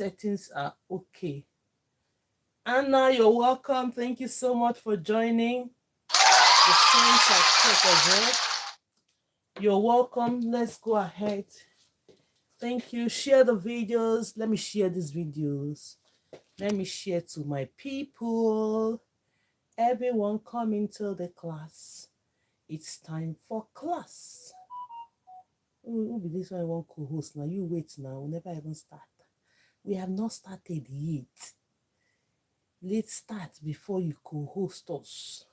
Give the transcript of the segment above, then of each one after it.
settings are okay. Anna, you're welcome. Thank you so much for joining. The sounds are checked as well. You're welcome. Let's go ahead. Thank you. Share the videos. Let me share these videos. Let me share to my people. Everyone come into the class. It's time for class. Who be this one one co-host now? You wait now. We'll never even start. We have not started yet. Let's start before you co-host us.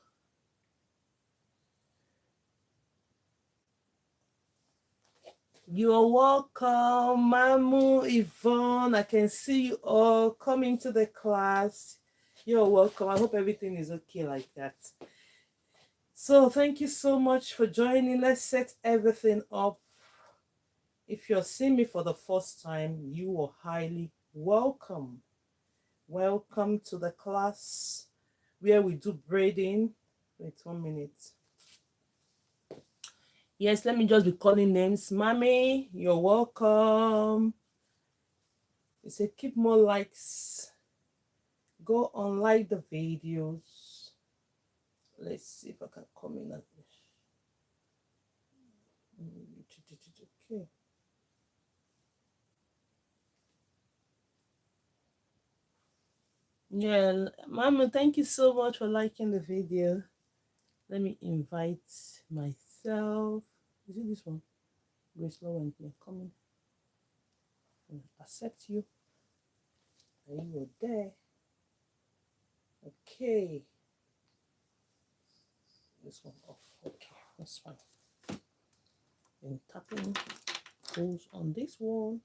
You're welcome, Mamu, Yvonne. I can see you all coming to the class. You're welcome. I hope everything is okay like that. So thank you so much for joining. Let's set everything up. If you're seeing me for the first time, you are highly welcome. Welcome to the class where we do braiding. Wait 1 minute. Yes, let me just be calling names. Mommy, you're welcome. You said keep more likes. Go on like the videos. Let's see if I can come in at this. Okay. Yeah, Mama, thank you so much for liking the video. Let me invite myself. Is it this one? GraceLawendhair, come in. Accept you. And you're there. Okay. This one off. Okay, that's fine. And tapping goes on this one.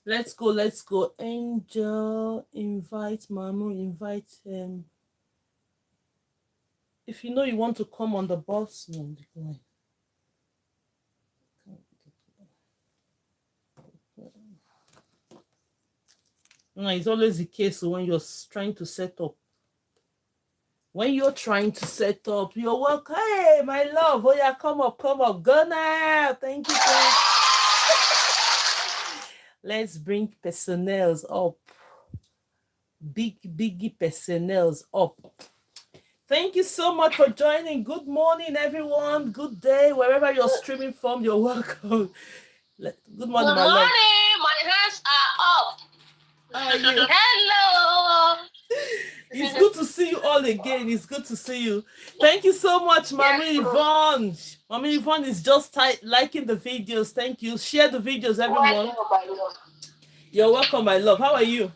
Let's go, let's go. Angel, invite Mamu, invite him. If you know you want to come on the bus, no, decline. No, it's always the case when you're trying to set up. When you're trying to set up, you're welcome. Hey, my love. Oh, yeah, come up. Go now. Thank you. Let's bring personnels up. Biggie personnels up. Thank you so much for joining. Good morning, everyone. Good day. Wherever you're streaming from, you're welcome. Good morning, my love. My hands are up. How are you? Hello. It's good to see you all again. It's good to see you. Thank you so much, Mommy Yvonne. Mommy Yvonne is just liking the videos. Thank you. Share the videos, everyone. You're welcome, my love. How are you?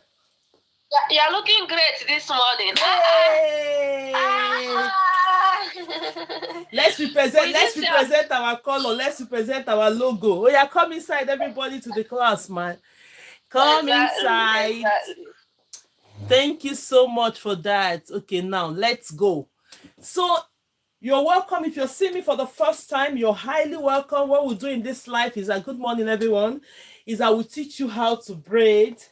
You're looking great this morning. Yay! Let's represent our color. Let's represent our logo. Oh yeah, come inside, everybody, to the class, man. Come inside. Exactly. Thank you so much for that. Okay, now let's go. So you're welcome. If you're seeing me for the first time, you're highly welcome. What we'll do in this life is a good morning, everyone. Is I will teach you how to braid.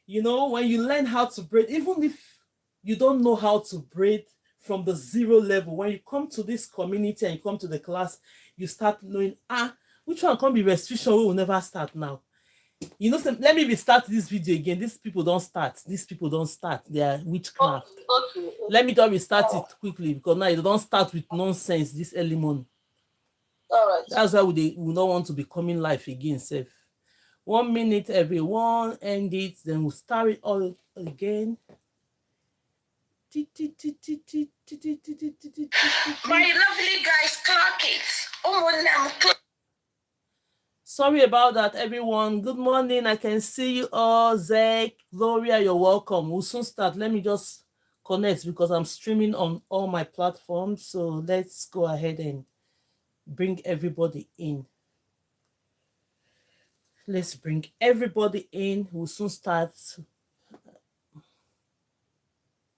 You know, when you learn how to braid, even if you don't know how to braid from the zero level, when you come to this community and you come to the class, you start knowing, which one can be restriction? We will never start now. You know, let me restart this video again. These people don't start. They are witchcraft. Okay. Let me just restart it quickly because now you don't start with nonsense this early morning. All right. That's why we don't want to be coming live again, safe. 1 minute, everyone, end it, then we'll start it all again. My lovely guys, clock it. Sorry about that, everyone. Good morning. I can see you all. Zach, Gloria, you're welcome. We'll soon start. Let me just connect because I'm streaming on all my platforms. So let's go ahead and bring everybody in. Let's bring everybody in. We'll soon start.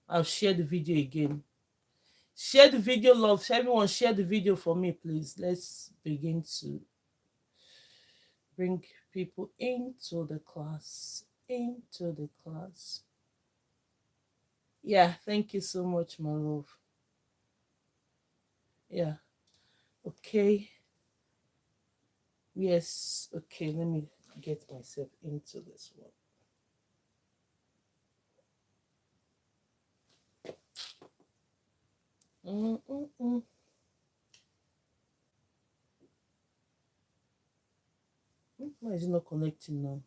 I'll share the video again. Share the video, love. Everyone share the video for me, please. Let's begin to bring people into the class. Yeah, thank you so much, my love. Yeah. Okay. Yes. Okay, let me get myself into this one. Why is it not connecting now?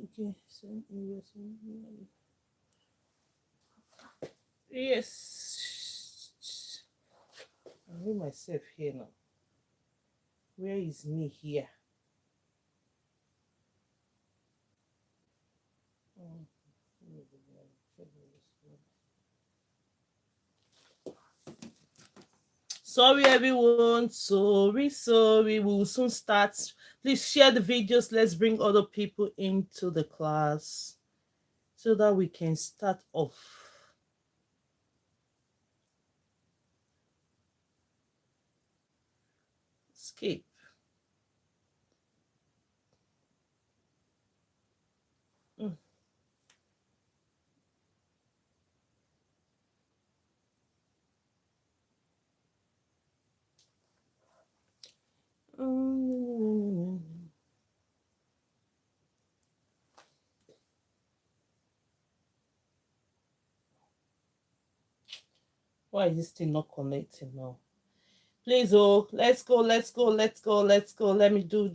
Okay. Yes. I'll read myself here now. Where is me here? Sorry everyone, sorry, we will soon start. Please share the videos. Let's bring other people into the class so that we can start off. Escape. Why is this thing not connecting now? Please, oh, let's go. Let me do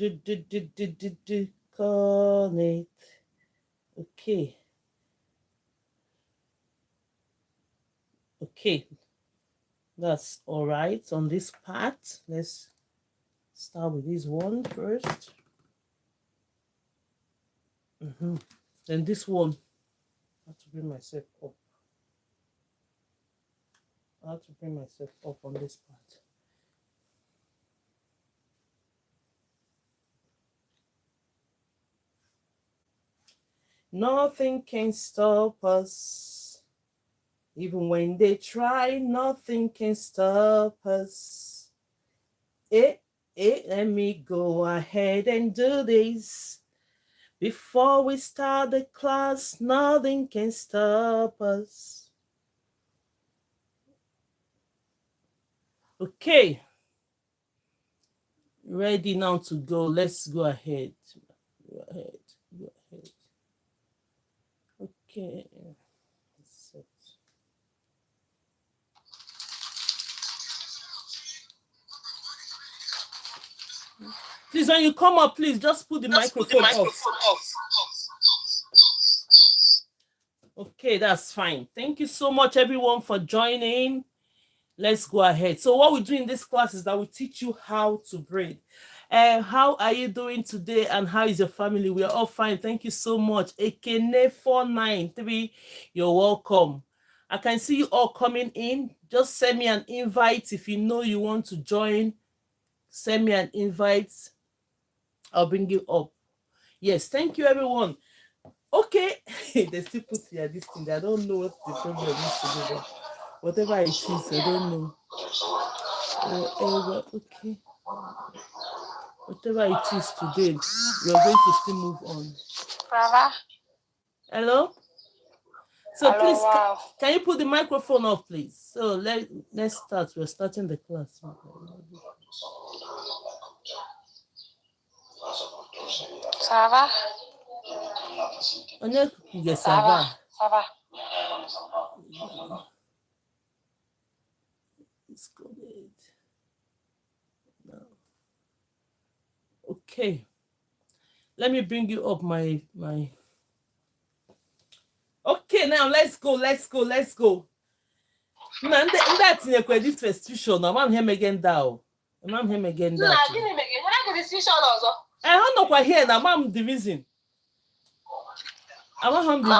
connect. Okay. Okay. That's all right on this part. Let's start with this one first. Then this one. I have to bring myself up. I have to bring myself up on this part. Nothing can stop us. Even when they try, nothing can stop us. Let me go ahead and do this. Before we start the class, nothing can stop us. Okay. Ready now to go. Let's go ahead. Go ahead. Okay. Please, when you come up, please just put the microphone off. Okay, that's fine. Thank you so much, everyone, for joining. Let's go ahead. So what we do in this class is that we teach you how to braid. How are you doing today, and how is your family? We are all fine. Thank you so much. Ekene493, you're welcome. I can see you all coming in. Just send me an invite if you know you want to join. Send me an invite. I'll bring you up. Yes, thank you, everyone. Okay, they still put here this thing. I don't know what the problem is today. Whatever it is, I don't know. Okay. Whatever it is today, we are going to still move on. Brava. Hello? So hello, please, wow. can you put the microphone off, please? So let's start. We're starting the class. Ça va? Yes, ça va. Ça va. It's good. No. Okay. Let me bring you up my. Okay, now let's go. Man, that's in a credit restriction. I'm here again now. I'm here again that. I don't know what here now. I'm the reason. I want the reason. I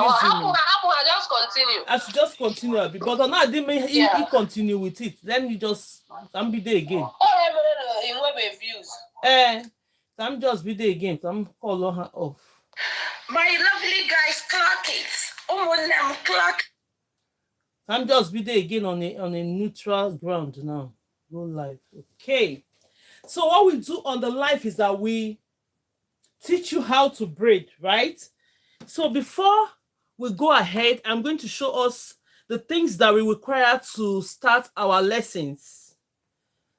just continue. I should just continue a bit, but now I didn't make he continue with it. Let me just be there again. In web views. I'm just be there again. I'm calling her off. My lovely guys, clock it. Clock. I'm just be there again on a neutral ground now. Go live. Okay. So what we do on the live is that we teach you how to braid, right? So before we go ahead. I'm going to show us the things that we require to start our lessons.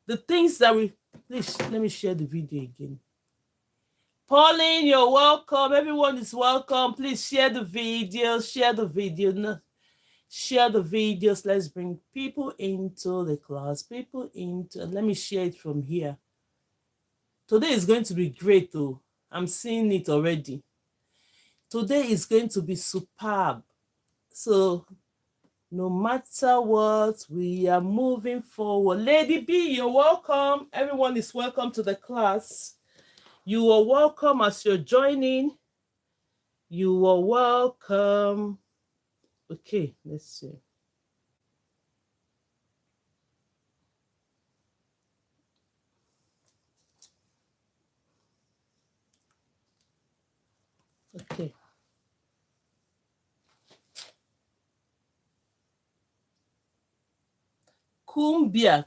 The things that we... Please, let me share the video again. Pauline, you're welcome. Everyone is welcome. Please share the video. Share the video. No, share the videos. Let's bring people into the class. People into... Let me share it from here. Today is going to be great, though. I'm seeing it already. Today is going to be superb. So, no matter what, we are moving forward. Lady B, you're welcome. Everyone is welcome to the class. You are welcome as you're joining. You are welcome. Okay, let's see. Okay. Kumbia,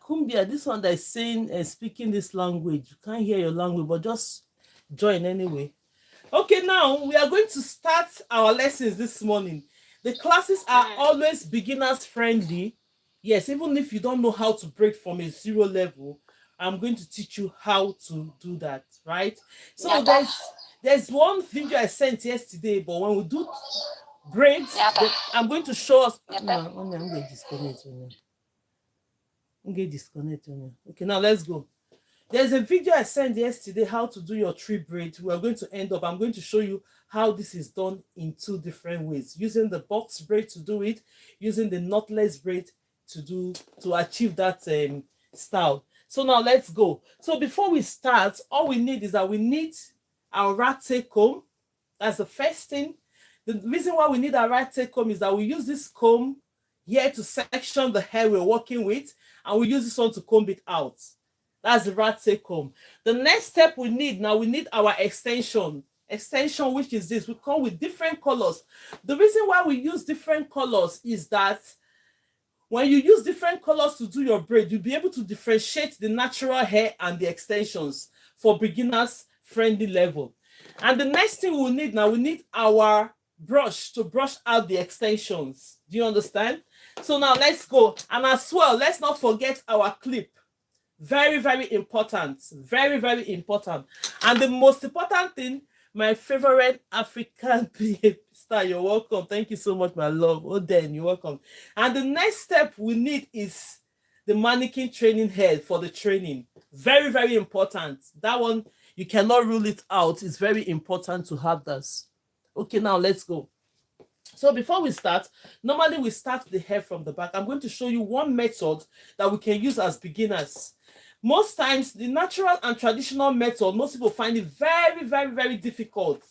this one that is saying and speaking this language. You can't hear your language, but just join anyway. Okay, now we are going to start our lessons this morning. The classes are always beginners friendly. Yes, even if you don't know how to braid from a 0 level, I'm going to teach you how to do that, right? So there's one video I sent yesterday, but when we do braids, I'm going to show us. No, I'm going to disconnect. I'm going to disconnect. Okay, now let's go. There's a video I sent yesterday, how to do your tree braid. We're going to end up, I'm going to show you how this is done in 2 different ways. Using the box braid to do it, using the knotless braid to achieve that style. So now let's go. So before we start, all we need is that we need our rat tape comb. That's the first thing. The reason why we need our rat tape comb is that we use this comb here to section the hair we're working with, and we use this one to comb it out. That's the rat tape comb. The next step we need our extension, which is this. We come with different colors. The reason why we use different colors is that when you use different colors to do your braid, you'll be able to differentiate the natural hair and the extensions for beginners friendly level. And the next thing we need our brush to brush out the extensions. Do you understand? So now let's go. And as well, let's not forget our clip. Very, very important. Very, very important. And the most important thing, my favorite African star, you're welcome. Thank you so much, my love. Oh, then you're welcome. And the next step we need is the mannequin training head for the training. Very, very important. That one, you cannot rule it out. It's very important to have this. Okay, now let's go. So before we start, normally we start the hair from the back. I'm going to show you one method that we can use as beginners. Most times, the natural and traditional method, most people find it very, very, very difficult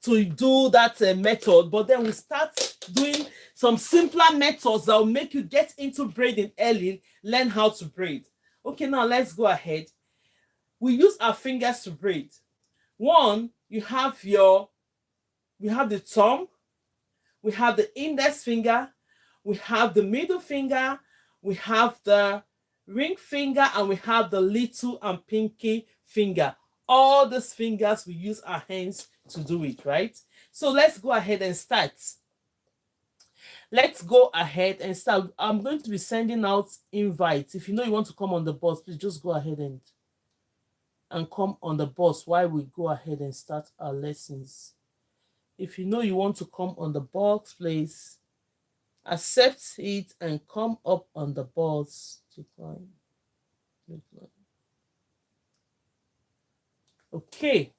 to do that method. But then we start doing some simpler methods that will make you get into braiding early, learn how to braid. Okay, now let's go ahead. We use our fingers to braid. One, we have the thumb, we have the index finger, we have the middle finger, we have the ring finger, and we have the little and pinky finger. All these fingers, we use our hands to do it, right? So let's go ahead and start. Let's go ahead and start. I'm going to be sending out invites. If you know you want to come on the bus, please just go ahead and come on the bus while we go ahead and start our lessons. If you know you want to come on the box, please accept it and come up on the bus. Okay,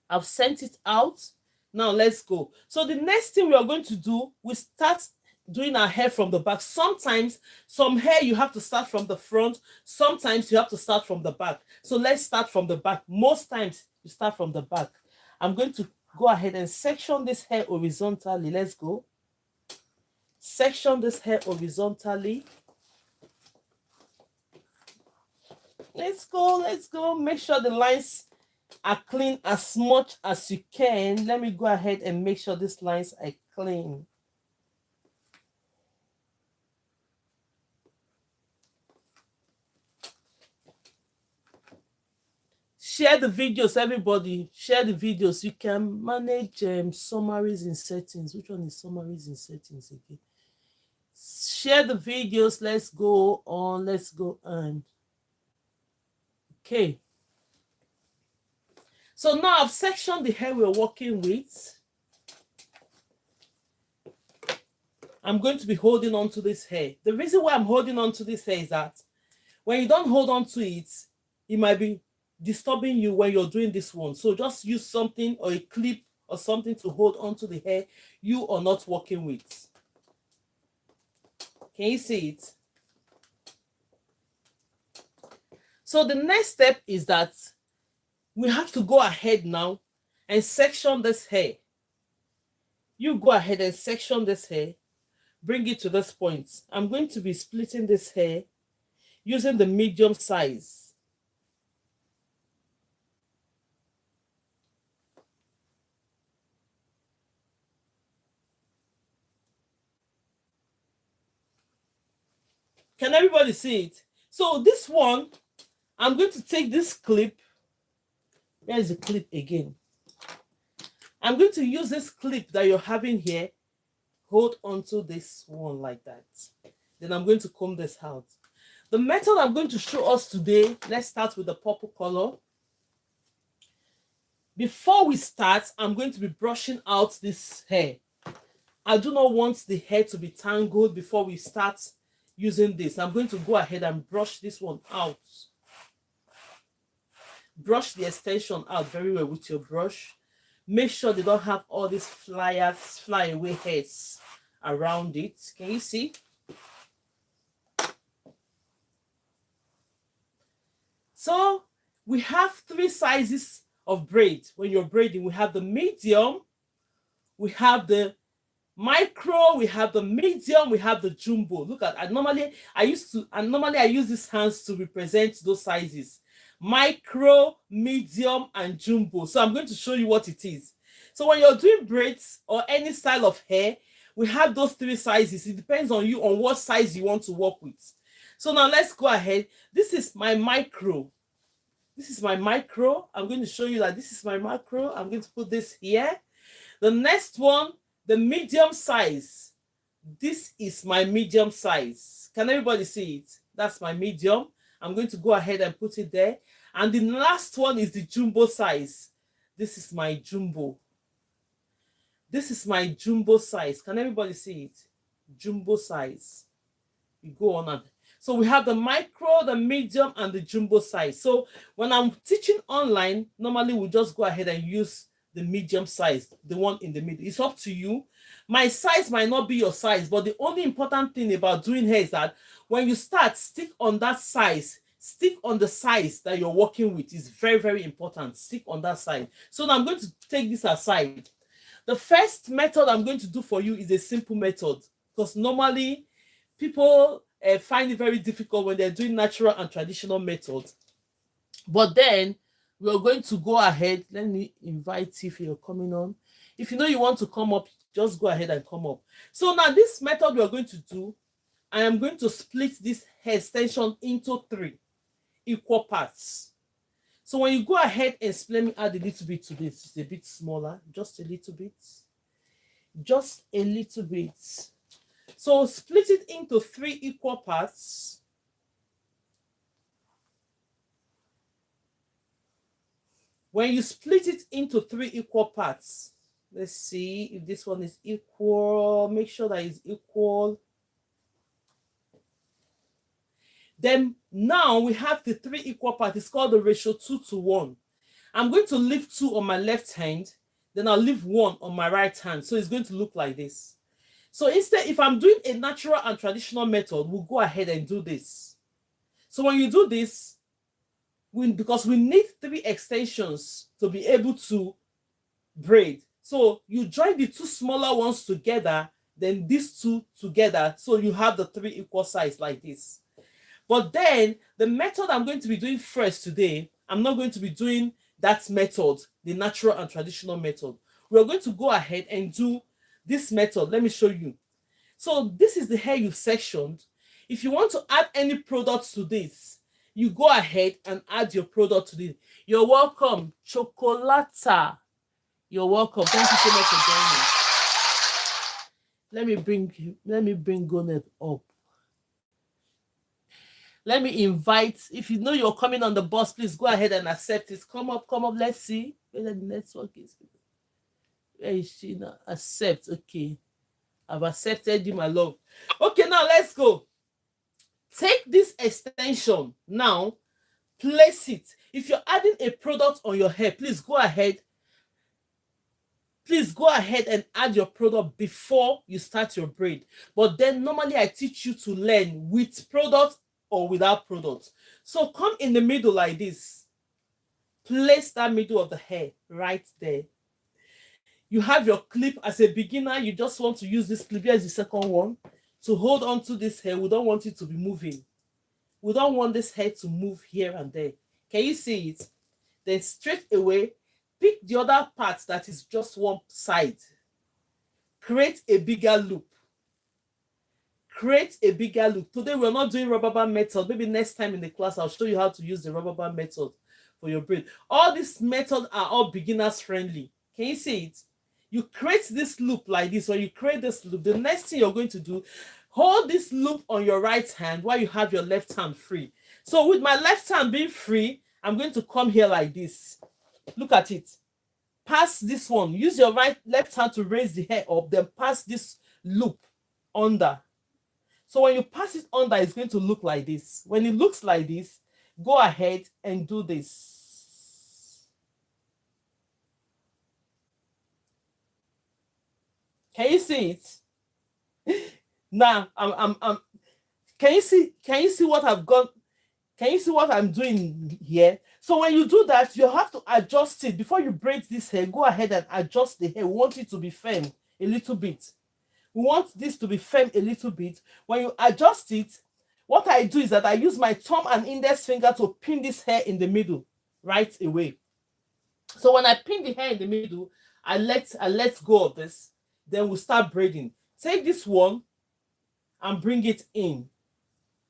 I've sent it out. Now let's go. So the next thing we are going to do, we start doing our hair from the back. Sometimes some hair you have to start from the front, sometimes you have to start from the back. So let's start from the back. Most times you start from the back. I'm going to go ahead and section this hair horizontally. Let's go. Section this hair horizontally. Let's go. Make sure the lines are clean as much as you can. Let me go ahead and make sure these lines are clean. Share the videos, everybody. Share the videos. You can manage summaries in settings. Which one is summaries in settings again? Share the videos. Let's go on. Let's go on. Okay. So now I've sectioned the hair we're working with. I'm going to be holding on to this hair. The reason why I'm holding on to this hair is that when you don't hold on to it, it might be disturbing you when you're doing this one. So just use something or a clip or something to hold on to the hair you are not working with. Can you see it? So the next step is that we have to go ahead now and section this hair. You go ahead and section this hair. Bring it to this point. I'm going to be splitting this hair using the medium size. Can everybody see it? So this one, I'm going to take this clip. There's the clip again. I'm going to use this clip that you're having here. Hold onto this one like that. Then I'm going to comb this out. The method I'm going to show us today, let's start with the purple color. Before we start, I'm going to be brushing out this hair. I do not want the hair to be tangled before we start using this. I'm going to go ahead and brush this one out. Brush the extension out very well with your brush. Make sure they don't have all these flyaway hairs around it. Can you see? So we have 3 sizes of braid. When you're braiding, we have the medium, we have the micro, we have the medium, we have the jumbo. Look at, normally I use these hands to represent those sizes: micro, medium, and jumbo. So I'm going to show you what it is. So when you're doing braids or any style of hair, we have those 3 sizes. It depends on you on what size you want to work with. So now let's go ahead. This is my micro. This is my micro. I'm going to show you that this is my macro. I'm going to put this here. The next one, the medium size. This is my medium size. Can everybody see it? That's my medium. I'm going to go ahead and put it there. And the last one is the jumbo size. This is my jumbo. This is my jumbo size. Can everybody see it? Jumbo size. You go on and so we have the micro, the medium, and the jumbo size. So when I'm teaching online, normally we just go ahead and use the medium size, the one in the middle. It's up to you. My size might not be your size, but the only important thing about doing hair is that when you start, stick on that size. Stick on the size that you're working with. Is very, very important. Stick on that side. So now I'm going to take this aside. The first method I'm going to do for you is a simple method, because normally people find it very difficult when they're doing natural and traditional methods. But then we're going to go ahead. Let me invite you if you're coming on. If you know you want to come up, just go ahead and come up. So now this method we're going to do, I am going to split this hair extension into 3 equal parts. So when you go ahead and let me add a little bit to this. It's a bit smaller, just a little bit. Just a little bit. So split it into 3 equal parts. When you split it into 3 equal parts, let's see if this one is equal. Make sure that it's equal. Then now we have the 3 equal parts. It's called the ratio 2:1. I'm going to leave 2 on my left hand, then I'll leave 1 on my right hand. So it's going to look like this. So instead, if I'm doing a natural and traditional method, we'll go ahead and do this. So when you do this, because we need 3 extensions to be able to braid. So you join the 2 smaller ones together, then these 2 together. So you have the 3 equal size like this. But then the method I'm going to be doing first today, I'm not going to be doing that method, the natural and traditional method. We're going to go ahead and do this method. Let me show you. So this is the hair you've sectioned. If you want to add any products to this, you go ahead and add your product to this. You're welcome, Chocolata. You're welcome. Thank you so much for joining. Let me bring Gonet up. Let me invite. If you know you're coming on the bus, please go ahead and accept it. Come up. Let's see where the network is. Where is she now? Accept. Okay. I've accepted you, my love. Okay, now let's go. Take this extension now, place it. If you're adding a product on your hair, please go ahead and add your product before you start your braid. But then normally I teach you to learn with product or without product. So come in the middle like this. Place that middle of the hair right there. You have your clip. As a beginner, you just want to use this clip. Here's the second one. To hold on to this hair, we don't want it to be moving. We don't want this hair to move here and there. Can you see it? Then straight away, pick the other part that is just one side. Create a bigger loop. Create a bigger loop. Today, we're not doing rubber band method. Maybe next time in the class, I'll show you how to use the rubber band method for your braid. All these methods are all beginners friendly. Can you see it? You create this loop like this. When you create this loop, the next thing you're going to do, hold this loop on your right hand while you have your left hand free. So with my left hand being free, I'm going to come here like this. Look at it. Pass this one. Use your left hand to raise the hair up, then pass this loop under. So when you pass it under, it's going to look like this. When it looks like this, go ahead and do this. Can you see it? Now, can you see what I've got? Can you see what I'm doing here? So when you do that, you have to adjust it. Before you braid this hair, go ahead and adjust the hair. We want it to be firm a little bit. We want this to be firm a little bit. When you adjust it, what I do is that I use my thumb and index finger to pin this hair in the middle right away. So when I pin the hair in the middle, I let go of this. Then we'll start braiding. Take this one and bring it in.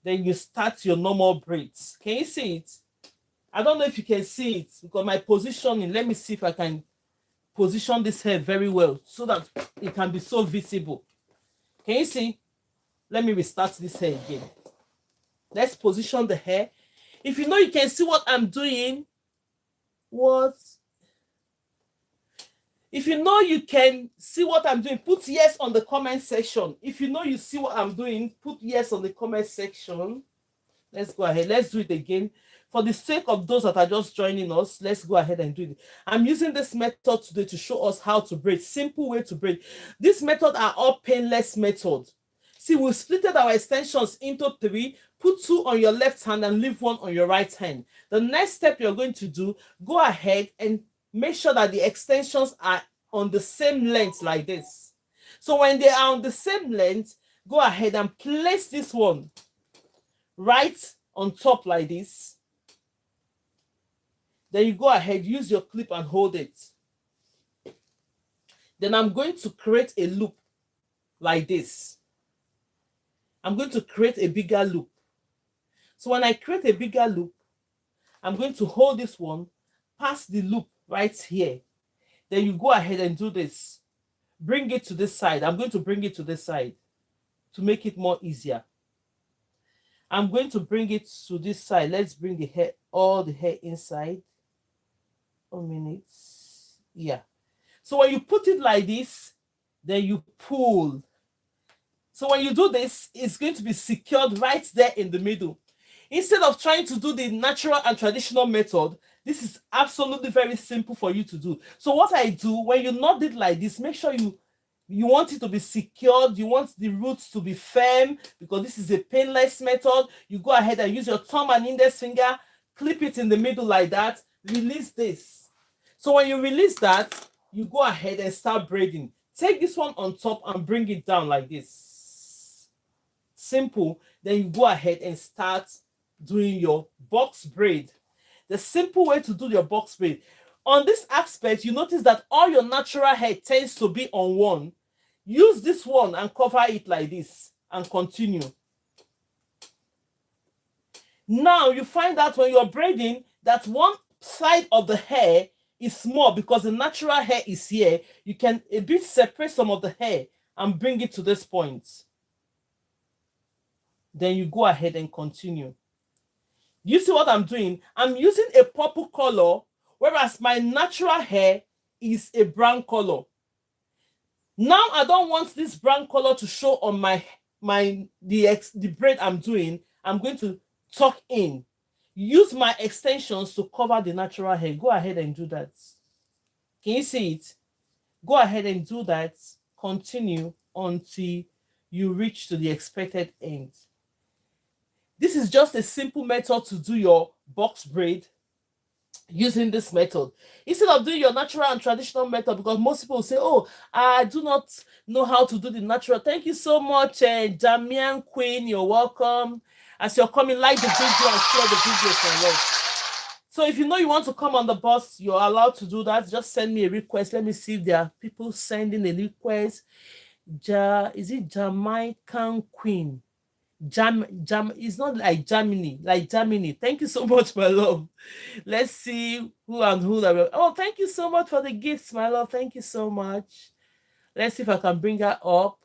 Then you start your normal braids. Can you see it? I don't know if you can see it because my positioning, let me see if I can position this hair very well so that it can be so visible. Can you see? Let me restart this hair again. Let's position the hair. If you know you can see what I'm doing, if you know you can see what I'm doing, put yes on the comment section. If you know you see what I'm doing, put yes on the comment section. Let's go ahead. Let's do it again. For the sake of those that are just joining us, let's go ahead and do it. I'm using this method today to show us how to braid. Simple way to braid. This method are all painless methods. See, we splitted our extensions into 3. Put 2 on your left hand and leave 1 on your right hand. The next step you're going to do, go ahead and make sure that the extensions are on the same length like this. So when they are on the same length, go ahead and place this one right on top like this. Then you go ahead, use your clip and hold it. Then I'm going to create a loop like this. I'm going to create a bigger loop. So when I create a bigger loop, I'm going to hold this one, pass the loop right here. Then you go ahead and do this. Bring it to this side. I'm going to bring it to this side to make it more easier. I'm going to bring it to this side. Let's bring the hair, all the hair inside. 1 minute. Yeah. So when you put it like this, then you pull. So when you do this, it's going to be secured right there in the middle. Instead of trying to do the natural and traditional method, this is absolutely very simple for you to do. So what I do, when you knot it like this, make sure you want it to be secured. You want the roots to be firm because this is a painless method. You go ahead and use your thumb and index finger, clip it in the middle like that, release this. So when you release that, you go ahead and start braiding. Take this one on top and bring it down like this. Simple. Then you go ahead and start doing your box braid. The simple way to do your box braid. On this aspect, you notice that all your natural hair tends to be on one. Use this one and cover it like this and continue. Now you find out when you're braiding that one side of the hair is small because the natural hair is here. You can a bit separate some of the hair and bring it to this point. Then you go ahead and continue. You see what I'm doing? I'm using a purple color, whereas my natural hair is a brown color. Now I don't want this brown color to show on the braid I'm doing. I'm going to tuck in. Use my extensions to cover the natural hair. Go ahead and do that. Can you see it? Go ahead and do that. Continue until you reach to the expected end. This is just a simple method to do your box braid using this method instead of doing your natural and traditional method, because most people say, oh, I do not know how to do the natural. Thank you so much, Damian Queen. You're welcome. As you're coming, like the video and share the video for love. So if you know you want to come on the bus, you're allowed to do that. Just send me a request. Let me see if there are people sending a request. Is it Jamaican Queen? It's not like Germany, like Germany. Thank you so much, my love. Let's see who and who that will. Oh, thank you so much for the gifts, my love. Thank you so much. Let's see if I can bring her up.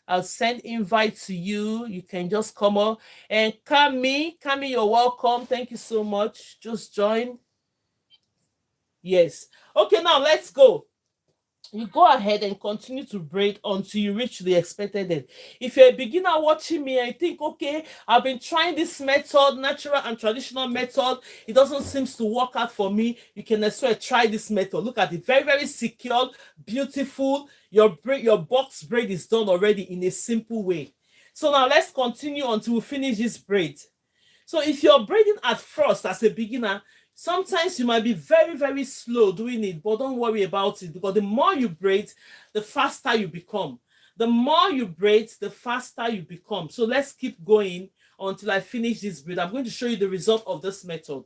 I'll send invite to you. You can just come on. And Kami, you're welcome. Thank you so much. Just join. Yes. Okay, now let's go. You go ahead and continue to braid until you reach the expected end. If you're a beginner watching me and you think, okay, I've been trying this method, natural and traditional method, it doesn't seem to work out for me, you can as well try this method. Look at it, very, very secure, beautiful. Your box braid is done already in a simple way. So now let's continue until we finish this braid. So if you're braiding at first as a beginner, sometimes you might be very, very slow doing it, but don't worry about it, because the more you braid, the faster you become. The more you braid, the faster you become. So let's keep going until I finish this braid. I'm going to show you the result of this method.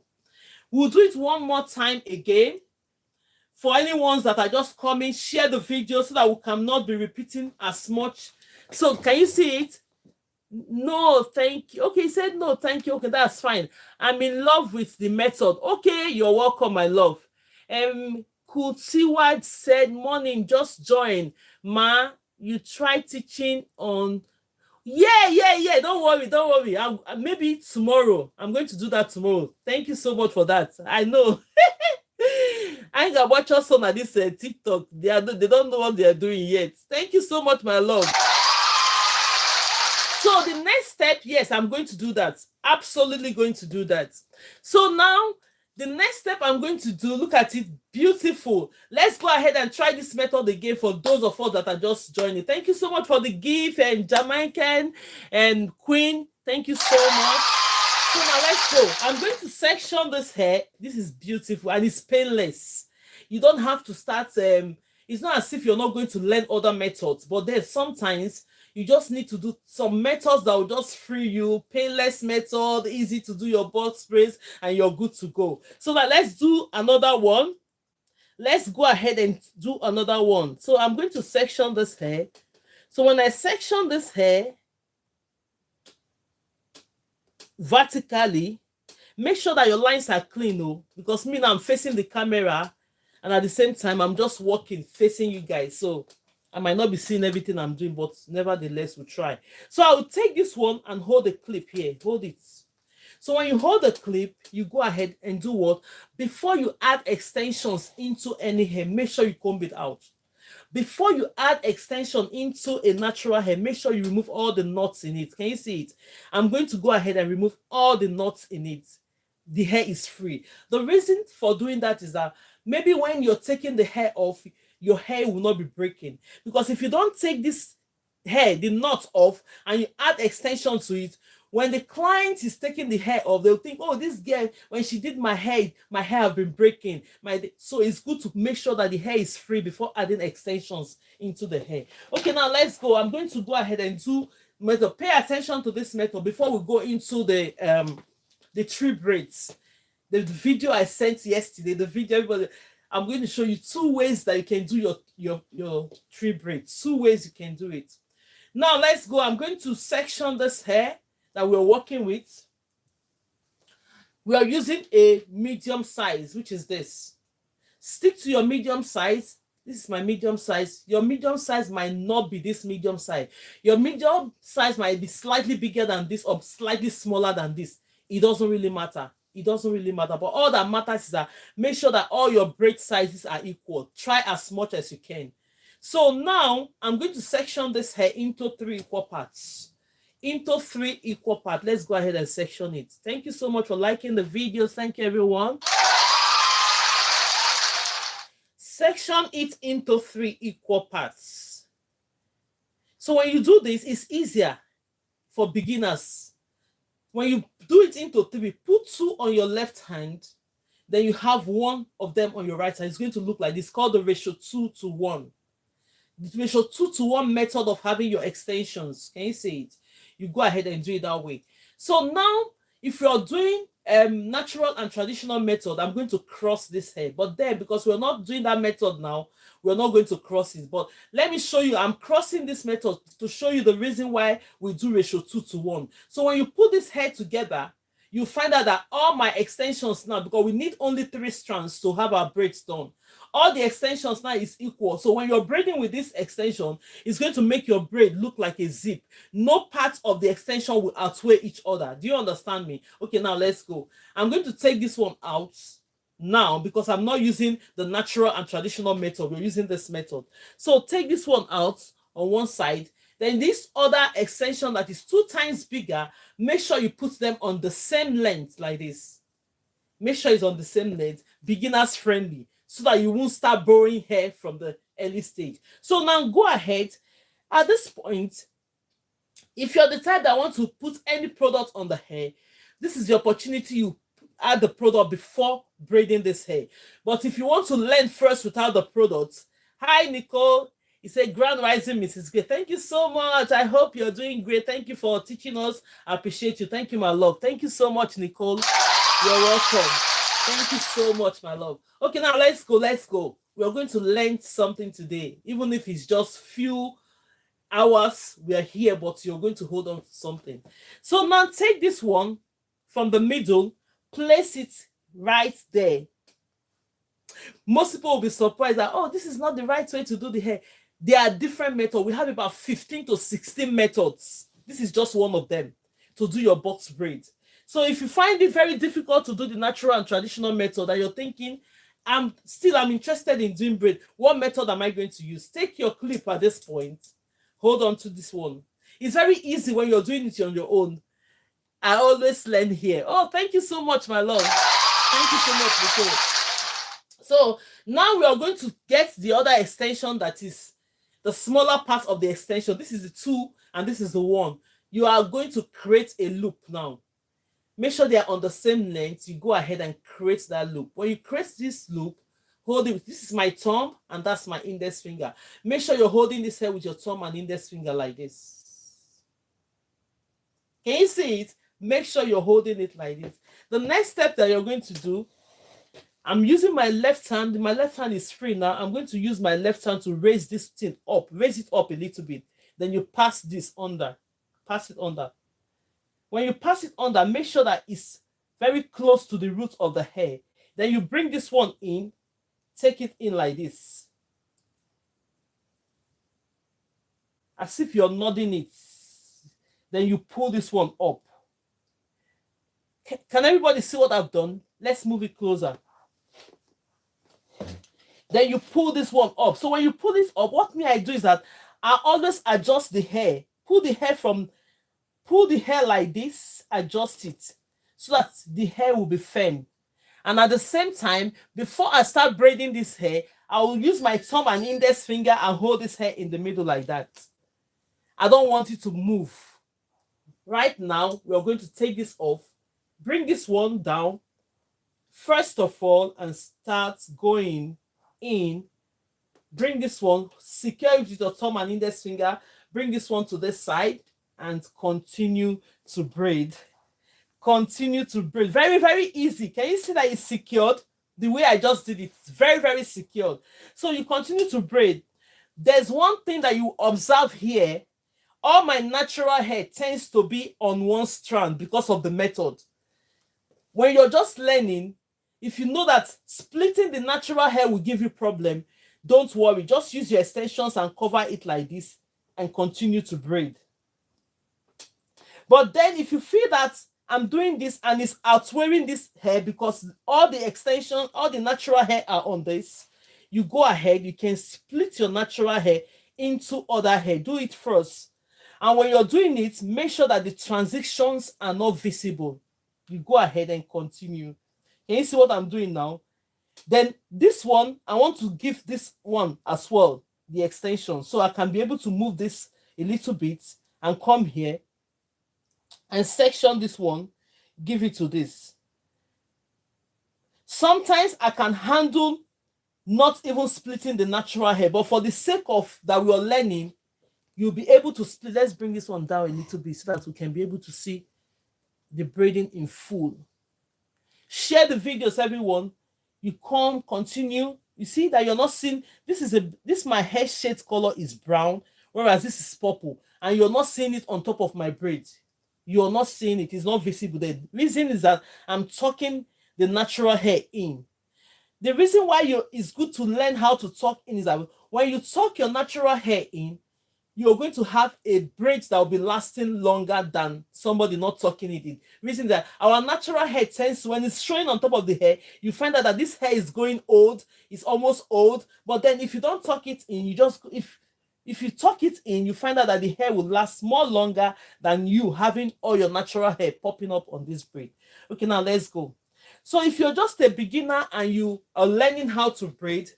We'll do it one more time again. For any ones that are just coming, share the video so that we cannot be repeating as much. So can you see it? No, thank you. Okay, he said no, thank you. Okay, that's fine. I'm in love with the method. Okay, you're welcome, my love. Kutiwad said, morning, just join. Ma, you try teaching on. Yeah. Don't worry. Maybe tomorrow. I'm going to do that tomorrow. Thank you so much for that. I know. I ain't gonna watch us on this TikTok. They don't know what they are doing yet. Thank you so much, my love. So the next step, yes, I'm going to do that. Absolutely going to do that. So now, the next step I'm going to do, look at it, beautiful. Let's go ahead and try this method again for those of us that are just joining. Thank you so much for the gift, and Jamaican and Queen. Thank you so much. So now let's go. I'm going to section this hair. This is beautiful and it's painless. You don't have to start. It's not as if you're not going to learn other methods, but there's sometimes you just need to do some methods that will just free you. Painless method, easy to do your box braids, and you're good to go. So now let's do another one. Let's go ahead and do another one. So I'm going to section this hair. So when I section this hair vertically, make sure that your lines are clean, oh, because me now I'm facing the camera, and at the same time I'm just walking facing you guys, so I might not be seeing everything I'm doing, but nevertheless we'll try. So I will take this one and hold the clip here. Hold it. So when you hold the clip, you go ahead and do what? Before you add extensions into any hair, make sure you comb it out. Before you add extension into a natural hair, make sure you remove all the knots in it. Can you see it? I'm going to go ahead and remove all the knots in it. The hair is free. The reason for doing that is that maybe when you're taking the hair off, your hair will not be breaking. Because if you don't take this hair, the knots off, and you add extension to it, when the client is taking the hair off, they'll think, oh, this girl, when she did my hair have been breaking. So it's good to make sure that the hair is free before adding extensions into the hair. Okay, now let's go. I'm going to go ahead and do method. Pay attention to this method before we go into the tree braids. The video I sent yesterday, the video, everybody, I'm going to show you 2 ways that you can do your tree braids. 2 ways you can do it. Now let's go. I'm going to section this hair that we're working with. We are using a medium size, which is this. Stick to your medium size. This is my medium size. Your medium size might not be this medium size. Your medium size might be slightly bigger than this or slightly smaller than this. It doesn't really matter. It doesn't really matter. But all that matters is that make sure that all your braid sizes are equal. Try as much as you can. So now I'm going to section this hair into 3 equal parts. Into 3 equal parts. Let's go ahead and section it. Thank you so much for liking the video. Thank you, everyone. Section it into 3 equal parts. So when you do this, it's easier for beginners. When you do it into 3, put 2 on your left hand, then you have 1 of them on your right hand. It's going to look like this, called the ratio 2 to 1. The ratio 2 to 1 method of having your extensions. Can you see it? You go ahead and do it that way. So now, if you're doing natural and traditional method, I'm going to cross this hair. But then, because we're not doing that method now, we're not going to cross it. But let me show you. I'm crossing this method to show you the reason why we do ratio 2 to 1. So when you put this hair together, you find out that all my extensions now, because we need only 3 strands to have our braids done, all the extensions now is equal. So when you're braiding with this extension, it's going to make your braid look like a zip. No part of the extension will outweigh each other. Do you understand me? Okay, now let's go. I'm going to take this one out now because I'm not using the natural and traditional method. We're using this method. So take this one out on one side. Then this other extension that is 2 times bigger, make sure you put them on the same length like this. Make sure it's on the same length, beginners friendly, so that you won't start borrowing hair from the early stage. So now go ahead. At this point, if you're the type that wants to put any product on the hair, this is the opportunity. You add the product before braiding this hair. But if you want to learn first without the products, hi Nicole. It's a Grand Rising Mrs. Gray. Thank you so much. I hope you're doing great. Thank you for teaching us. I appreciate you. Thank you, my love. Thank you so much, Nicole. You're welcome. Thank you so much, my love. Okay, now let's go. Let's go. We're going to learn something today. Even if it's just few hours, we are here, but you're going to hold on to something. So now take this one from the middle, place it right there. Most people will be surprised that, oh, this is not the right way to do the hair. There are different methods. We have about 15 to 16 methods. This is just one of them to do your box braid. So if you find it very difficult to do the natural and traditional method and you're thinking, I'm interested in doing braid, what method am I going to use? Take your clip at this point. Hold on to this one. It's very easy when you're doing it on your own. I always learn here. Oh, thank you so much, my love. Thank you so much, Nicole. So now we are going to get the other extension that is the smaller part of the extension. This is the 2 and this is the 1. You are going to create a loop now. Make sure they are on the same length. You go ahead and create that loop. When you create this loop, hold it. This is my thumb and that's my index finger. Make sure you're holding this hair with your thumb and index finger like this. Can you see it? Make sure you're holding it like this. The next step that you're going to do, I'm using my left hand. My left hand is free now. I'm going to use my left hand to raise this thing up. Raise it up a little bit. Then you pass this under. Pass it under. When you pass it under, make sure that it's very close to the root of the hair. Then you bring this one in. Take it in like this. As if you're nodding it. Then you pull this one up. Can everybody see what I've done? Let's move it closer. Then you pull this one up. So when you pull this up, what I do is that I always adjust the hair. Pull the hair like this, adjust it so that the hair will be firm. And at the same time, before I start braiding this hair, I will use my thumb and index finger and hold this hair in the middle like that. I don't want it to move. Right now, we're going to take this off, bring this one down, first of all, and start going in. Bring this one, secure it with your thumb and index finger, bring this one to this side, and continue to braid. Continue to braid. Very, very easy. Can you see that it's secured? The way I just did it, it's very, very secured. So you continue to braid. There's one thing that you observe here. All my natural hair tends to be on one strand because of the method. When you're just learning, if you know that splitting the natural hair will give you problem, don't worry. Just use your extensions and cover it like this and continue to braid. But then if you feel that I'm doing this and it's outwearing this hair because all the extension, all the natural hair are on this, you go ahead, you can split your natural hair into other hair. Do it first. And when you're doing it, make sure that the transitions are not visible. You go ahead and continue. Can you see what I'm doing now? Then this one, I want to give this one as well, the extension, so I can be able to move this a little bit and come here and section this one, give it to this. Sometimes I can handle not even splitting the natural hair, but for the sake of that we are learning, you'll be able to split. Let's bring this one down a little bit so that we can be able to see the braiding in full. Share the videos, everyone. You come, continue. You see that you're not seeing, this my hair shade color is brown, whereas this is purple, and you're not seeing it on top of my braid. You're not seeing it, it's not visible. The reason is that I'm tucking the natural hair in. The reason why it's good to learn how to tuck in is that when you tuck your natural hair in, you're going to have a braid that will be lasting longer than somebody not tucking it in. Reason that our natural hair tends to, when it's showing on top of the hair, you find out that this hair is going old, it's almost old. But then if you don't tuck it in, if you tuck it in, you find out that the hair will last more longer than you having all your natural hair popping up on this braid. Okay, now let's go. So if you're just a beginner and you are learning how to braid,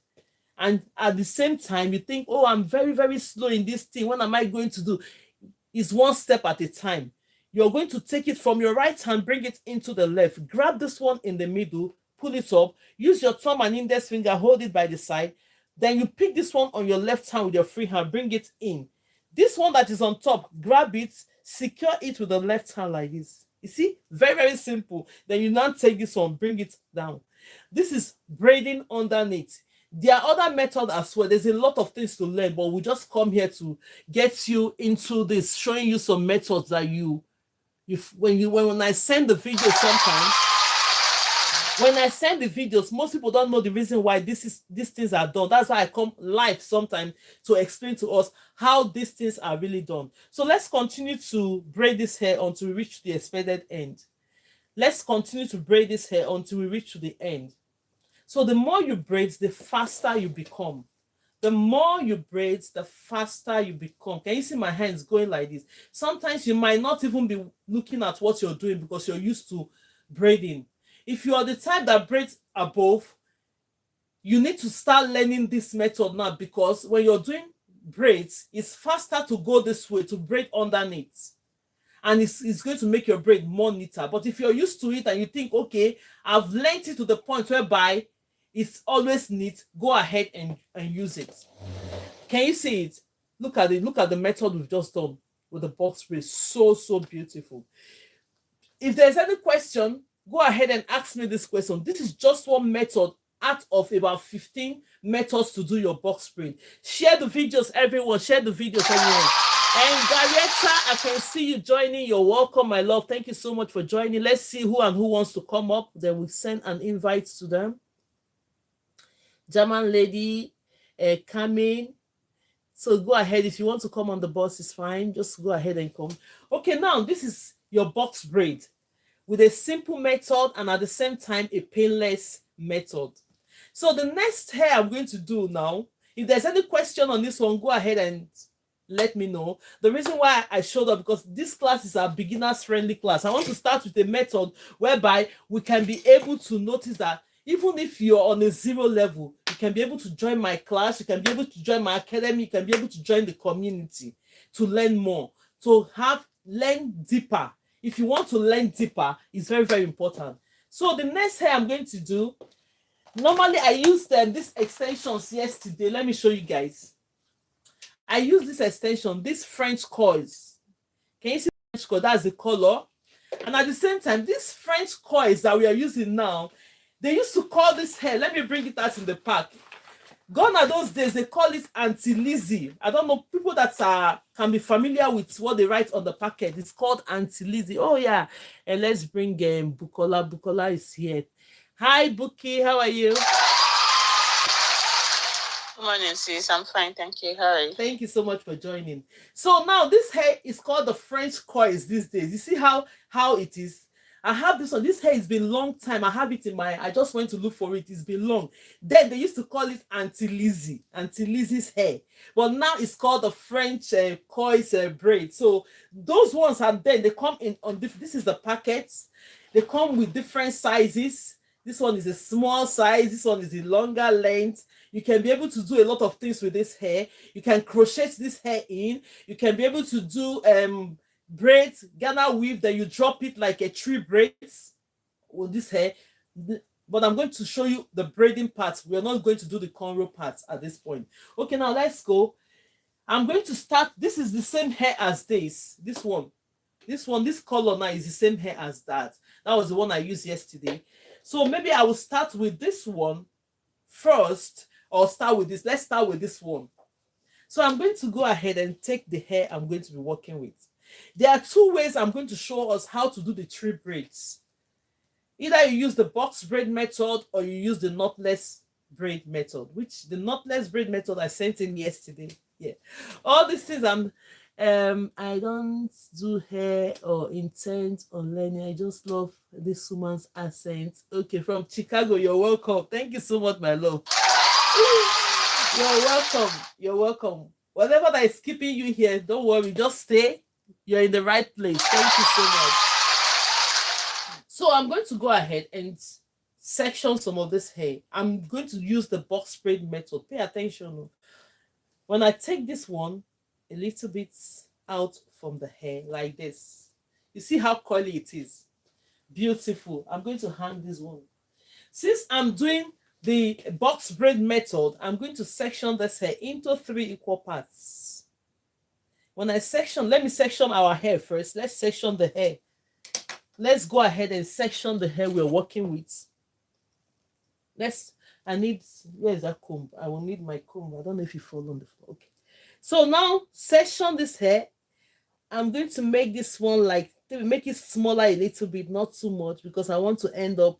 and at the same time you think, oh, I'm very, very slow in this thing, what am I going to do? It's one step at a time. You're going to take it from your right hand, bring it into the left, grab this one in the middle, pull it up, use your thumb and index finger, hold it by the side. Then you pick this one on your left hand with your free hand, bring it in. This one that is on top, grab it, secure it with the left hand like this. You see, very, very simple. Then you now take this one, bring it down. This is braiding underneath. There are other methods as well. There's a lot of things to learn, but we just come here to get you into this, showing you some methods that when I send the video sometimes, when I send the videos, most people don't know the reason why these things are done. That's why I come live sometimes to explain to us how these things are really done. So let's continue to braid this hair until we reach the expected end. Let's continue to braid this hair until we reach to the end. So the more you braid, the faster you become. The more you braid, the faster you become. Can you see my hands going like this? Sometimes you might not even be looking at what you're doing because you're used to braiding. If you are the type that braids above, you need to start learning this method now, because when you're doing braids, it's faster to go this way, to braid underneath. And it's going to make your braid more neater. But if you're used to it and you think, okay, I've learned it to the point whereby it's always neat, go ahead and use it. Can you see it? Look at it. Look at the method we've just done with the box braid. So, so beautiful. If there's any question, go ahead and ask me this question. This is just one method out of about 15 methods to do your box braid. Share the videos, everyone. Share the videos, everyone. And Garetta, I can see you joining. You're welcome, my love. Thank you so much for joining. Let's see who wants to come up. Then we'll send an invite to them. German lady, coming. So go ahead. If you want to come on the bus, it's fine. Just go ahead and come. Okay, now this is your box braid with a simple method and at the same time a painless method. So the next hair I'm going to do now, if there's any question on this one, go ahead and let me know. The reason why I showed up, because this class is a beginners friendly class. I want to start with a method whereby we can be able to notice that even if you're on a 0 level, you can be able to join my class, you can be able to join my academy, you can be able to join the community to learn more, to learn deeper. If you want to learn deeper, it's very, very important. So the next hair I'm going to do, normally I used these extensions yesterday. Let me show you guys. I use this extension, these French coils. Can you see the French coil? That's the color. And at the same time, these French coils that we are using now, they used to call this hair, let me bring it out in the pack. Gone are those days, they call it anti-Lizzy. I don't know, people that are can be familiar with what they write on the packet. It's called Auntie Lizzie. Oh yeah, and let's bring Bukola. Bukola is here. Hi Buki, how are you? Good morning, sis. I'm fine, thank you. Hi. Thank you so much for joining. So now this hair is called the French coils these days. You see how it is. I have this one. This hair has been long time. I have it in my. I just went to look for it. It's been long. Then they used to call it Auntie Lizzie, Auntie Lizzie's hair. But now it's called the French coils braid. So those ones are then they come in on this is the packets. They come with different sizes. This one is a small size. This one is a longer length. You can be able to do a lot of things with this hair. You can crochet this hair in. You can be able to do braids, Ghana weave, then you drop it like a tree braids with this hair. But I'm going to show you the braiding parts. We're not going to do the cornrow parts at this point. Okay, now let's go. I'm going to start. This is the same hair as this. This one, this color now is the same hair as that. That was the one I used yesterday. So maybe I will start with this one first, or start with this. Let's start with this one. So I'm going to go ahead and take the hair I'm going to be working with. There are two ways I'm going to show us how to do the tree braids. Either you use the box braid method or you use the knotless braid method, which the knotless braid method I sent in yesterday. Yeah, all these things I don't do hair or intent on learning. I just love this woman's accent. Okay, from Chicago, you're welcome. Thank you so much, my love. You're welcome. You're welcome. Whatever that is keeping you here, don't worry. Just stay. You're in the right place. Thank you so much. So I'm going to go ahead and section some of this hair. I'm going to use the box braid method. Pay attention. When I take this one a little bit out from the hair like this, you see how curly it is. Beautiful. I'm going to hang this one. Since I'm doing the box braid method, I'm going to section this hair into 3 equal parts. When I section, let me section our hair first. Let's section the hair. Let's go ahead and section the hair we're working with. Where's that comb? I will need my comb. I don't know if you fall on the floor. Okay. So now section this hair. I'm going to make this one make it smaller a little bit, not too much, because I want to end up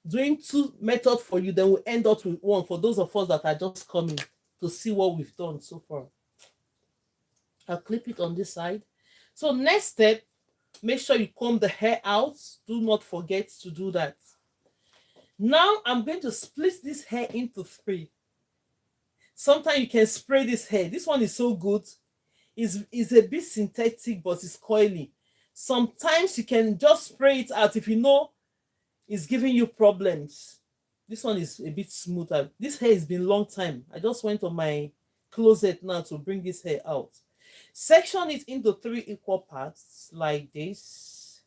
doing 2 methods for you. Then we'll end up with 1 for those of us that are just coming to see what we've done so far. I'll clip it on this side. So next step, make sure you comb the hair out. Do not forget to do that. Now I'm going to split this hair into 3. Sometimes you can spray this hair. This one is so good. It's a bit synthetic, but it's coily. Sometimes you can just spray it out if you know it's giving you problems. This one is a bit smoother. This hair has been a long time. I just went on my closet now to bring this hair out. Section it into 3 equal parts like this.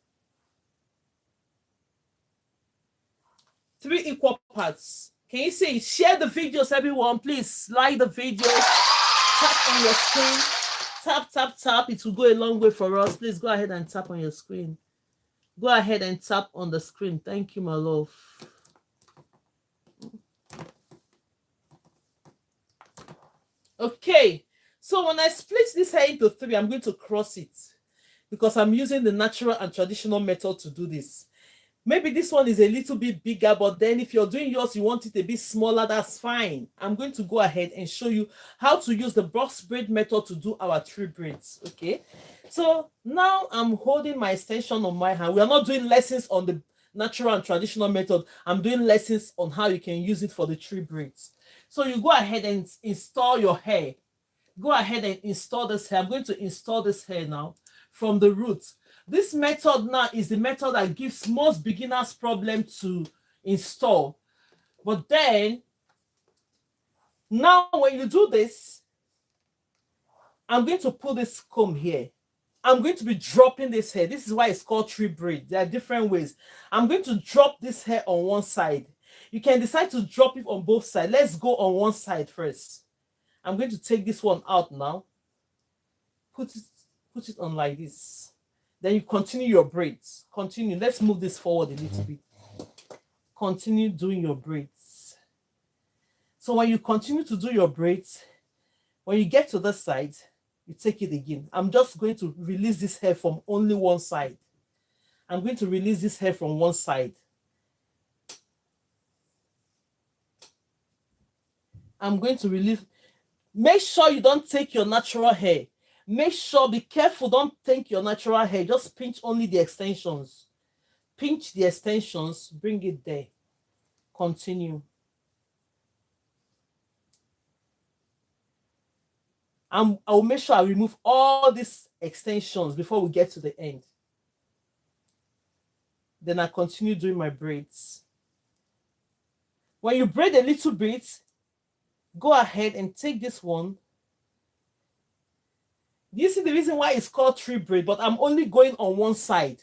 3 equal parts. Can you see? Share the videos, everyone. Please like the videos. Tap on your screen. Tap, tap, tap. It will go a long way for us. Please go ahead and tap on your screen. Go ahead and tap on the screen. Thank you, my love. Okay. So when I split this hair into 3, I'm going to cross it because I'm using the natural and traditional method to do this. Maybe this one is a little bit bigger, but then if you're doing yours, you want it a bit smaller, that's fine. I'm going to go ahead and show you how to use the box braid method to do our tree braids, okay? So now I'm holding my extension on my hand. We are not doing lessons on the natural and traditional method. I'm doing lessons on how you can use it for the tree braids. So you go ahead and install your hair. Go ahead and install this hair. I'm going to install this hair now from the root. This method now is the method that gives most beginners problem to install. But then, now when you do this, I'm going to put this comb here. I'm going to be dropping this hair. This is why it's called tree braid. There are different ways. I'm going to drop this hair on one side. You can decide to drop it on both sides. Let's go on one side first. I'm going to take this one out now. Put it on like this. Then you continue your braids. Continue. Let's move this forward a little bit. Continue doing your braids. So when you continue to do your braids, when you get to this side, you take it again. I'm just going to release this hair from only one side. I'm going to release this hair from one side. I'm going to release. Make sure you don't take your natural hair. Make sure, be careful, don't take your natural hair. Just pinch only the extensions. Pinch the extensions, bring it there. Continue. I'll make sure I remove all these extensions before we get to the end. Then I continue doing my braids. When you braid a little bit, go ahead and take this one. You see the reason why it's called tree braid, but I'm only going on one side.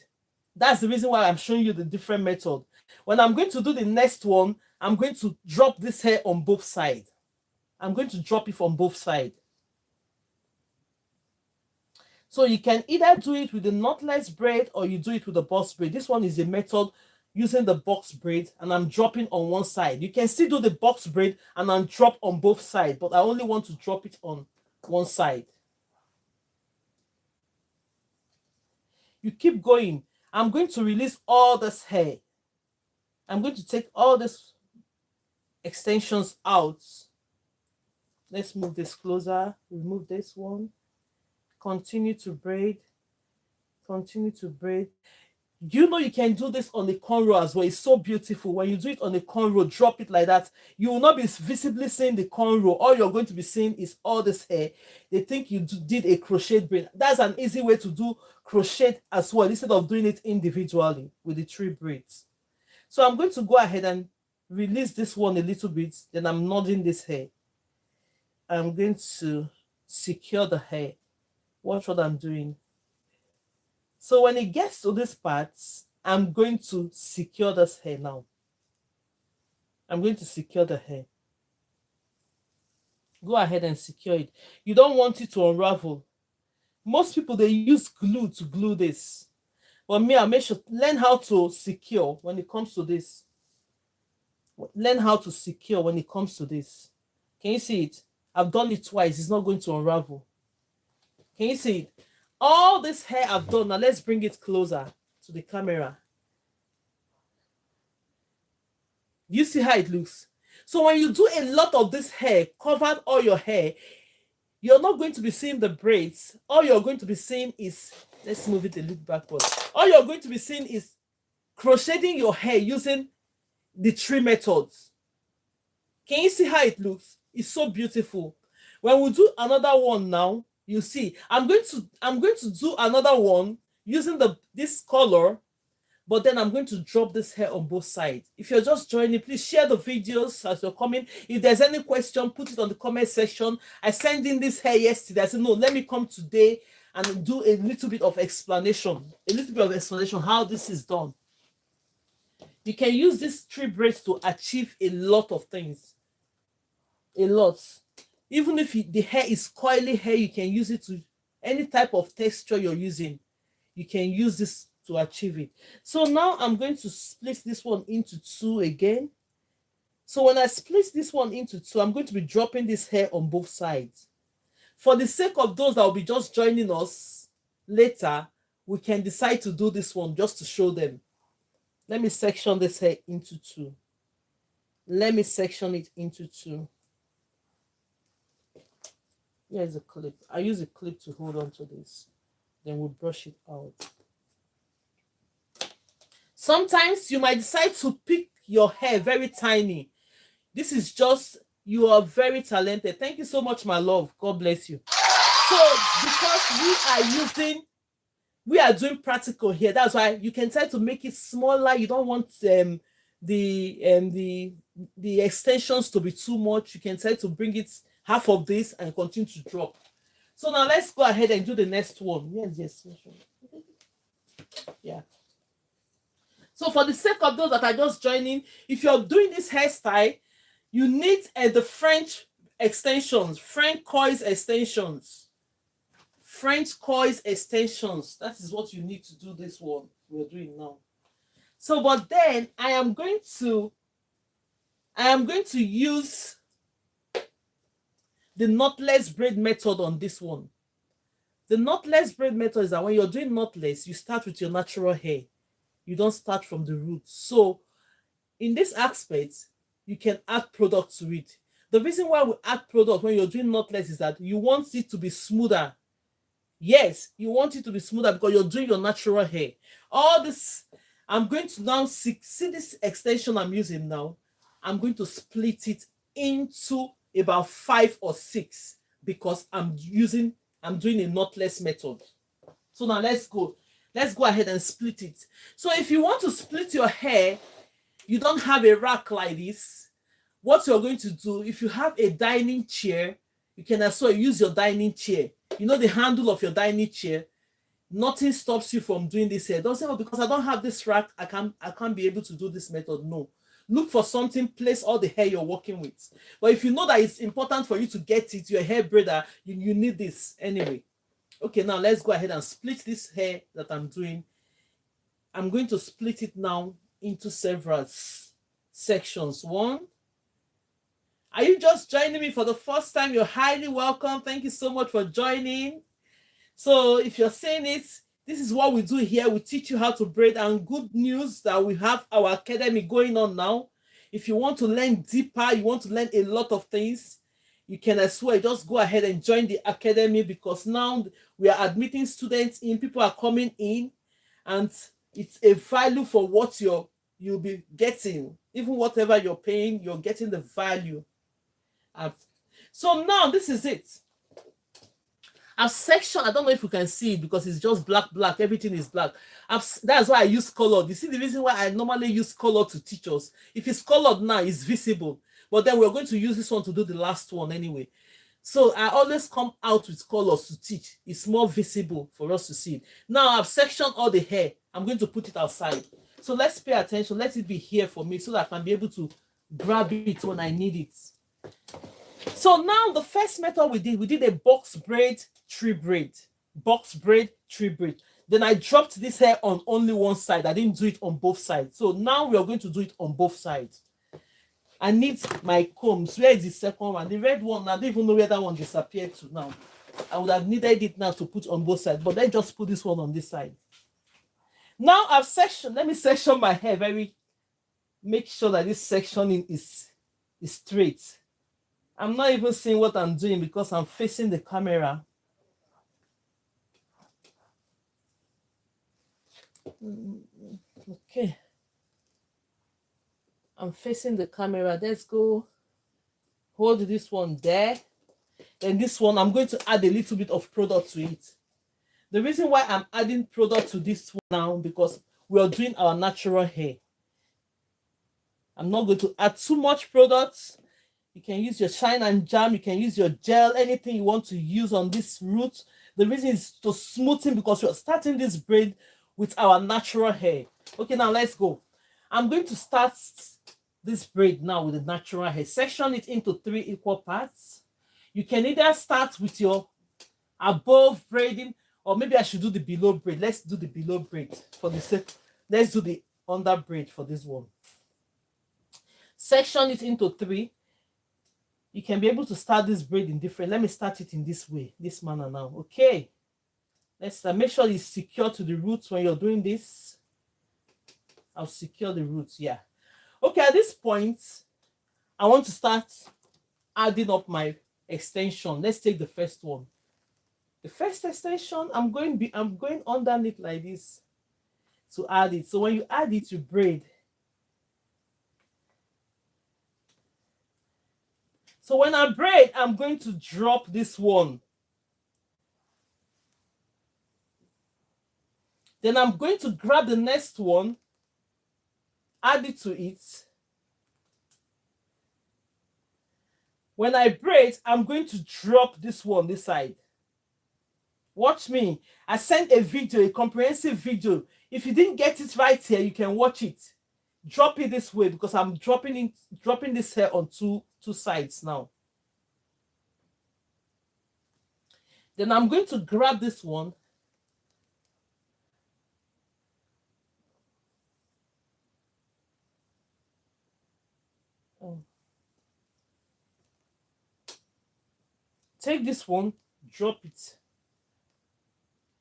That's the reason why I'm showing you the different method. When I'm going to do the next one, I'm going to drop this hair on both sides. I'm going to drop it from both sides. So you can either do it with the knotless braid or you do it with the box braid. This one is a method using the box braid, and I'm dropping on one side. You can still do the box braid and then drop on both sides, but I only want to drop it on one side. You keep going. I'm going to release all this hair. I'm going to take all these extensions out. Let's move this closer. Remove this one. Continue to braid. Continue to braid. You know you can do this on the cornrow as well. It's so beautiful. When you do it on the cornrow, drop it like that. You will not be visibly seeing the cornrow. All you're going to be seeing is all this hair. They think you did a crochet braid. That's an easy way to do crochet as well, instead of doing it individually with the tree braids. So I'm going to go ahead and release this one a little bit. Then I'm knotting this hair. I'm going to secure the hair. Watch what I'm doing. So when it gets to this part, I'm going to secure this hair now. I'm going to secure the hair. Go ahead and secure it. You don't want it to unravel. Most people, they use glue to glue this. But me, I make sure, learn how to secure when it comes to this. Learn how to secure when it comes to this. Can you see it? I've done it twice. It's not going to unravel. Can you see it? All this hair I've done. Now let's bring it closer to the camera. You see how it looks? So when you do a lot of this hair, covered all your hair, you're not going to be seeing the braids. All you're going to be seeing is, let's move it a little backwards. All you're going to be seeing is crocheting your hair using the tree methods. Can you see how it looks? It's so beautiful. When we do another one now, you see, I'm going to do another one using this color, but then I'm going to drop this hair on both sides. If you're just joining, please share the videos as you're coming. If there's any question, put it on the comment section. I sent in this hair yesterday. I said, no, let me come today and do a little bit of explanation. How this is done. You can use these tree braids to achieve a lot of things. A lot. Even if the hair is coily hair, you can use it to any type of texture you're using. You can use this to achieve it. So now I'm going to split this one into two again. So when I split this one into two, I'm going to be dropping this hair on both sides. For the sake of those that will be just joining us later, we can decide to do this one just to show them. Let me section this hair into two. Let me section it into two. Here's a clip. I use a clip to hold on to this. Then we'll brush it out. Sometimes you might decide to pick your hair very tiny. This is just, you are very talented. Thank you so much, my love. God bless you. So because we are doing practical here, that's why you can try to make it smaller. You don't want the extensions to be too much. You can try to bring it half of this and continue to drop. So now let's go ahead and do the next one. Yes. Yeah. So for the sake of those that are just joining, if you're doing this hairstyle, you need the French extensions, French coils extensions. French coils extensions. That is what you need to do this one we're doing now. So, but then I am going to use the knotless braid method on this one. The knotless braid method is that when you're doing knotless, you start with your natural hair. You don't start from the roots. So in this aspect, you can add product to it. The reason why we add product when you're doing knotless is that you want it to be smoother. Yes, you want it to be smoother because you're doing your natural hair. All this, I'm going to now see this extension I'm using now. I'm going to split it into about 5 or 6 because I'm doing a knotless method. So now let's go ahead and split it. So if you want to split your hair, you don't have a rack like this, what you're going to do, if you have a dining chair, you can as well use your dining chair. You know the handle of your dining chair. Nothing stops you from doing this here. Don't say, oh, because I don't have this rack, I can't be able to do this method. No. Look for something, place all the hair you're working with. But if you know that it's important for you to get it, your hair braider, you need this anyway. Okay, now let's go ahead and split this hair that I'm doing. I'm going to split it now into several sections. One. Are you just joining me for the first time? You're highly welcome. Thank you so much for joining. So if you're saying it, this is what we do here. We teach you how to braid, and good news that we have our academy going on now. If you want to learn deeper, you want to learn a lot of things, you can as well just go ahead and join the academy, because now we are admitting students in, people are coming in, and it's a value for what you'll be getting. Even whatever you're paying, you're getting the value. So now this is it. I've sectioned, I don't know if you can see it because it's just black, everything is black. That's why I use color. You see the reason why I normally use color to teach us. If it's colored now, it's visible. But then we're going to use this one to do the last one anyway. So I always come out with colors to teach. It's more visible for us to see it. Now I've sectioned all the hair. I'm going to put it outside. So let's pay attention. Let it be here for me so that I can be able to grab it when I need it. So now the first method we did a box braid, tree braid. Box braid, tree braid. Then I dropped this hair on only one side. I didn't do it on both sides. So now we are going to do it on both sides. I need my combs. Where is the second one? The red one, I don't even know where that one disappeared to now. I would have needed it now to put on both sides, but let's just put this one on this side. Now I've sectioned, let me section my hair make sure that this sectioning is straight. I'm not even seeing what I'm doing because I'm facing the camera. Okay. I'm facing the camera. Let's go. Hold this one there. Then this one, I'm going to add a little bit of product to it. The reason why I'm adding product to this one now, because we are doing our natural hair. I'm not going to add too much product. You can use your shine and jam. You can use your gel, anything you want to use on this root. The reason is to smoothen, because we're starting this braid with our natural hair. Okay, now let's go. I'm going to start this braid now with the natural hair. Section it into 3 equal parts. You can either start with your above braiding, or maybe I should do the below braid. Let's do the below braid for the sake. Let's do the under braid for this one. Section it into 3. You can be able to start this braid in different. Let me start it in this way, this manner now. Okay. Let's make sure it's secure to the roots when you're doing this. I'll secure the roots. Yeah. Okay, at this point, I want to start adding up my extension. Let's take the first one. The first extension, I'm going underneath like this to add it. So when you add it, you braid. So when I braid, I'm going to drop this one. Then I'm going to grab the next one, add it to it. When I braid, I'm going to drop this one this side. Watch me. I sent a video, a comprehensive video. If you didn't get it right here, you can watch it. Drop it this way because I'm dropping this hair on two sides now. Then I'm going to grab this one. Take this one, drop it.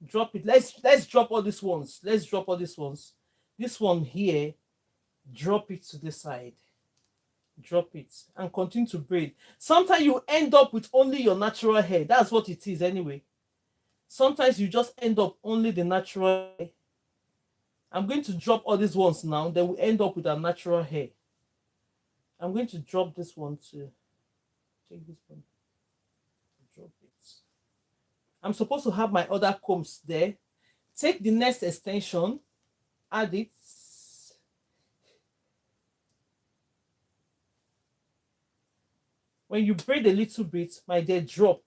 Drop it. Let's drop all these ones. Let's drop all these ones. This one here, drop it to this side. Drop it and continue to braid. Sometimes you end up with only your natural hair. That's what it is anyway. Sometimes you just end up only the natural hair. I'm going to drop all these ones now. Then we end up with our natural hair. I'm going to drop this one too. Take this one. Drop it. I'm supposed to have my other combs there. Take the next extension. Add it. When you braid a little bit, my dear, drop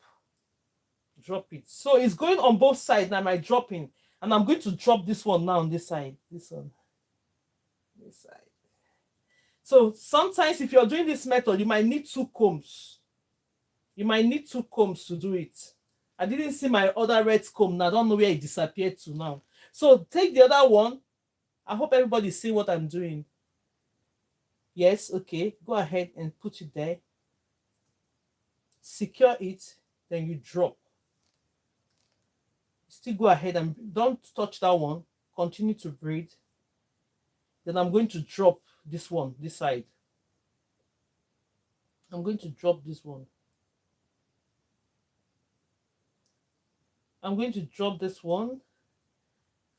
it. So it's going on both sides now, my dropping, and I'm going to drop this one now on this side, this one, this side. So sometimes if you're doing this method, you might need 2 combs. You might need 2 combs to do it. I didn't see my other red comb now. I don't know where it disappeared to now. So take the other one. I hope everybody's seeing what I'm doing. Yes, okay. Go ahead and put it there. Secure it, then you drop. Still go ahead and don't touch that one. Continue to braid. Then I'm going to drop this one, this side. I'm going to drop this one. I'm going to drop this one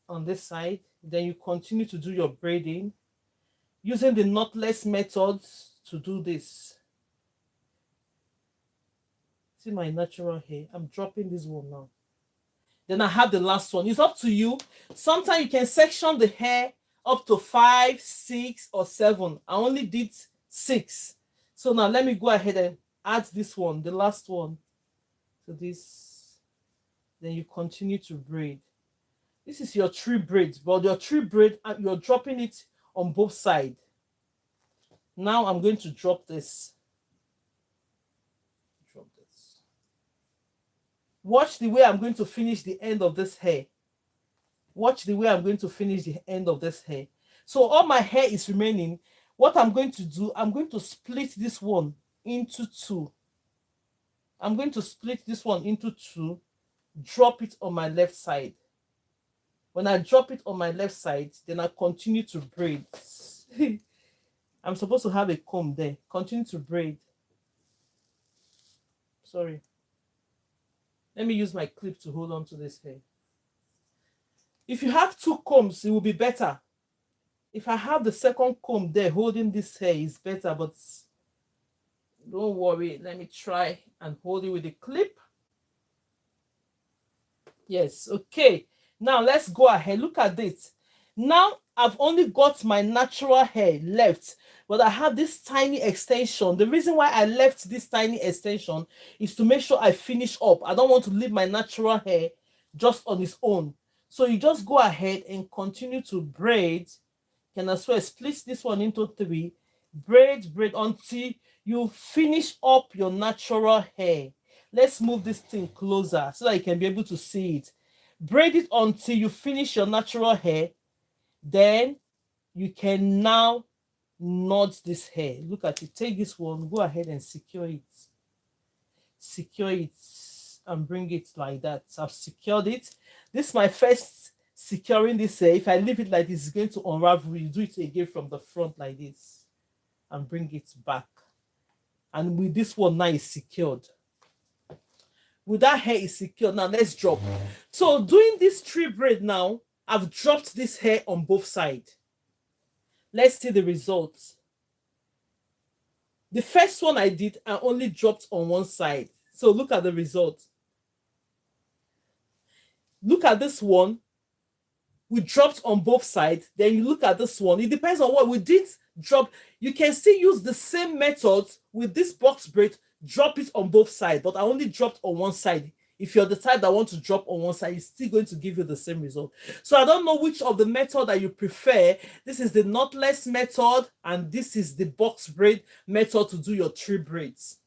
on this side. Then you continue to do your braiding using the knotless methods to do this. See my natural hair. I'm dropping this one now. Then I have the last one. It's up to you. Sometimes you can section the hair up to 5, 6, or 7. I only did 6. So now let me go ahead and add this one, the last one, to this. Then you continue to braid. This is your 3 braids, but your 3 braid, you're dropping it on both sides. Now I'm going to drop this. Watch the way I'm going to finish the end of this hair. Watch the way I'm going to finish the end of this hair. So all my hair is remaining. What I'm going to do, I'm going to split this one into 2. I'm going to split this one into 2. Drop it on my left side. When I drop it on my left side, then I continue to braid. I'm supposed to have a comb there. Continue to braid. Sorry. Let me use my clip to hold on to this hair. If you have 2 combs, it will be better. If I have the second comb there holding this hair, is better, but don't worry. Let me try and hold it with the clip. Yes, okay. Now let's go ahead. Look at this. Now I've only got my natural hair left, but I have this tiny extension. The reason why I left this tiny extension is to make sure I finish up. I don't want to leave my natural hair just on its own. So you just go ahead and continue to braid. You can as well split this one into 3. Braid until you finish up your natural hair. Let's move this thing closer so that you can be able to see it. Braid it until you finish your natural hair. Then you can now knot this hair. Look at it. Take this one. Go ahead and secure it. Secure it and bring it like that. So I've secured it. This is my first securing this hair. If I leave it like this, it's going to unravel. You do it again from the front like this and bring it back. And with this one now is secured. With that hair is secured. Now let's drop. So doing this 3 braid now, I've dropped this hair on both sides. Let's see the results. The first one I did, I only dropped on one side. So look at the result. Look at this one. We dropped on both sides. Then you look at this one. It depends on what we did drop. You can still use the same method with this box braid. Drop it on both sides. But I only dropped on one side. If you're the type that want to drop on one side, it's still going to give you the same result. So I don't know which of the method that you prefer. This is the knotless method, and this is the box braid method to do your 3 braids.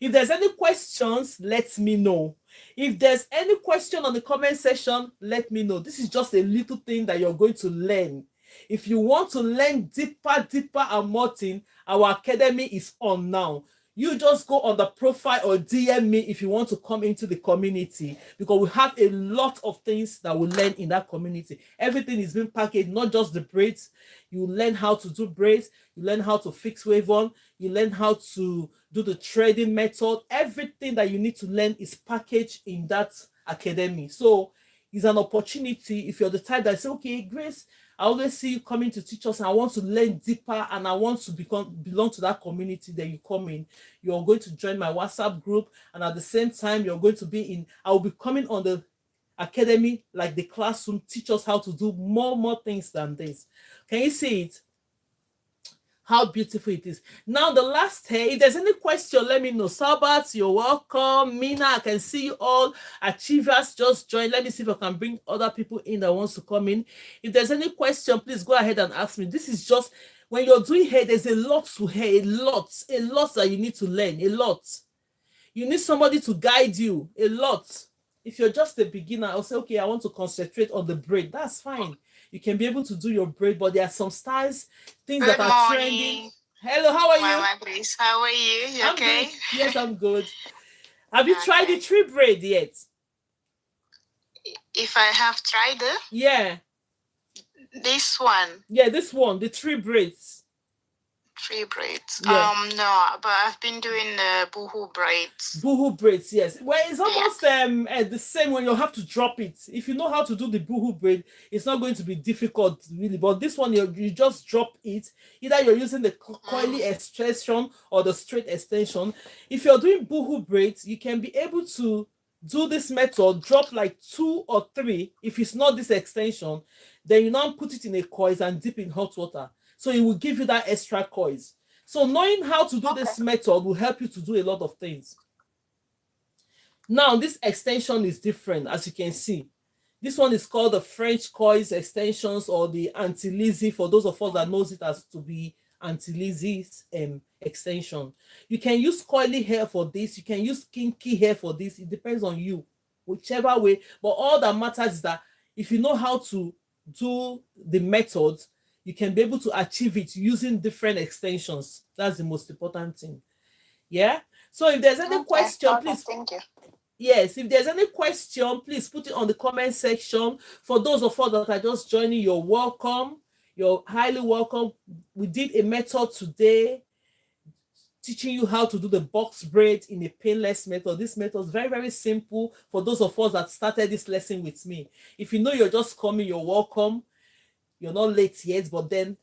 If there's any questions, let me know. If there's any question on the comment section, let me know. This is just a little thing that you're going to learn. If you want to learn deeper and more thing, our academy is on now. You just go on the profile or DM me if you want to come into the community, because we have a lot of things that we learn in that community. Everything is being packaged, not just the braids. You learn how to do braids, you learn how to fix wave on, you learn how to do the trading method. Everything that you need to learn is packaged in that academy. So it's an opportunity if you're the type that say, okay, Grace, I always see you coming to teach us and I want to learn deeper and I want to belong to that community. Then you come in, you're going to join my WhatsApp group, and at the same time you're going to be in, I will be coming on the academy, like the classroom, teach us how to do more things than this. Can you see it? How beautiful it is. Now the last hair, if there's any question, let me know. Sabat, you're welcome. Mina, I can see you all. Achievers just joined. Let me see if I can bring other people in that wants to come in. If there's any question, please go ahead and ask me. This is just, when you're doing hair, there's a lot to hair, a lot that you need to learn, a lot. You need somebody to guide you, a lot. If you're just a beginner, I'll say, okay, I want to concentrate on the braid. That's fine. You can be able to do your braid, but there are some styles, things that are trending. Hello, how are you? Mama Grace, how are you? You I'm okay? good. Yes, I'm good. Have you tried the tree braid yet? If I have tried it? Yeah. This one? Yeah, this one, the tree braids. Tree braids. Yeah. No, but I've been doing the boohoo braids. Boohoo braids, yes. Well, it's almost the same when you have to drop it. If you know how to do the boohoo braid, it's not going to be difficult really. But this one, you just drop it. Either you're using the coily extension or the straight extension. If you're doing boohoo braids, you can be able to do this method, drop like 2 or 3. If it's not this extension, then you now put it in a coil and dip in hot water. So it will give you that extra coils. So knowing how to do this method will help you to do a lot of things. Now, this extension is different, as you can see. This one is called the French coils extensions, or the anti-Lizzy, for those of us that knows it as to be anti-Lizzy's extension. You can use coily hair for this. You can use kinky hair for this. It depends on you, whichever way. But all that matters is that if you know how to do the method, you can be able to achieve it using different extensions. That's the most important thing. Yeah. So if there's any question, please. Thank you. Yes, if there's any question, please put it on the comment section. For those of us that are just joining, you're welcome. You're highly welcome. We did a method today teaching you how to do the box braid in a painless method. This method is very, very simple for those of us that started this lesson with me. If you know you're just coming, you're welcome. You're not late yet, but then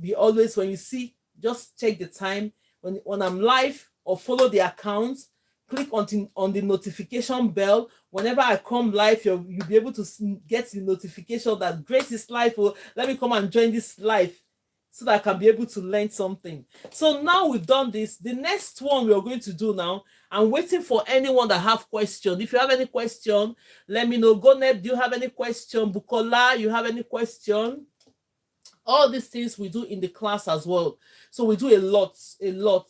be always, when you see, just check the time. When I'm live, or follow the account, click on the notification bell. Whenever I come live, you'll be able to get the notification that Grace is live. Or let me come and join this live so that I can be able to learn something. So now we've done this. The next one we're going to do now, I'm waiting for anyone that have question. If you have any question, let me know. Goneb, do you have any question? Bukola, you have any question? All these things we do in the class as well. So we do a lot.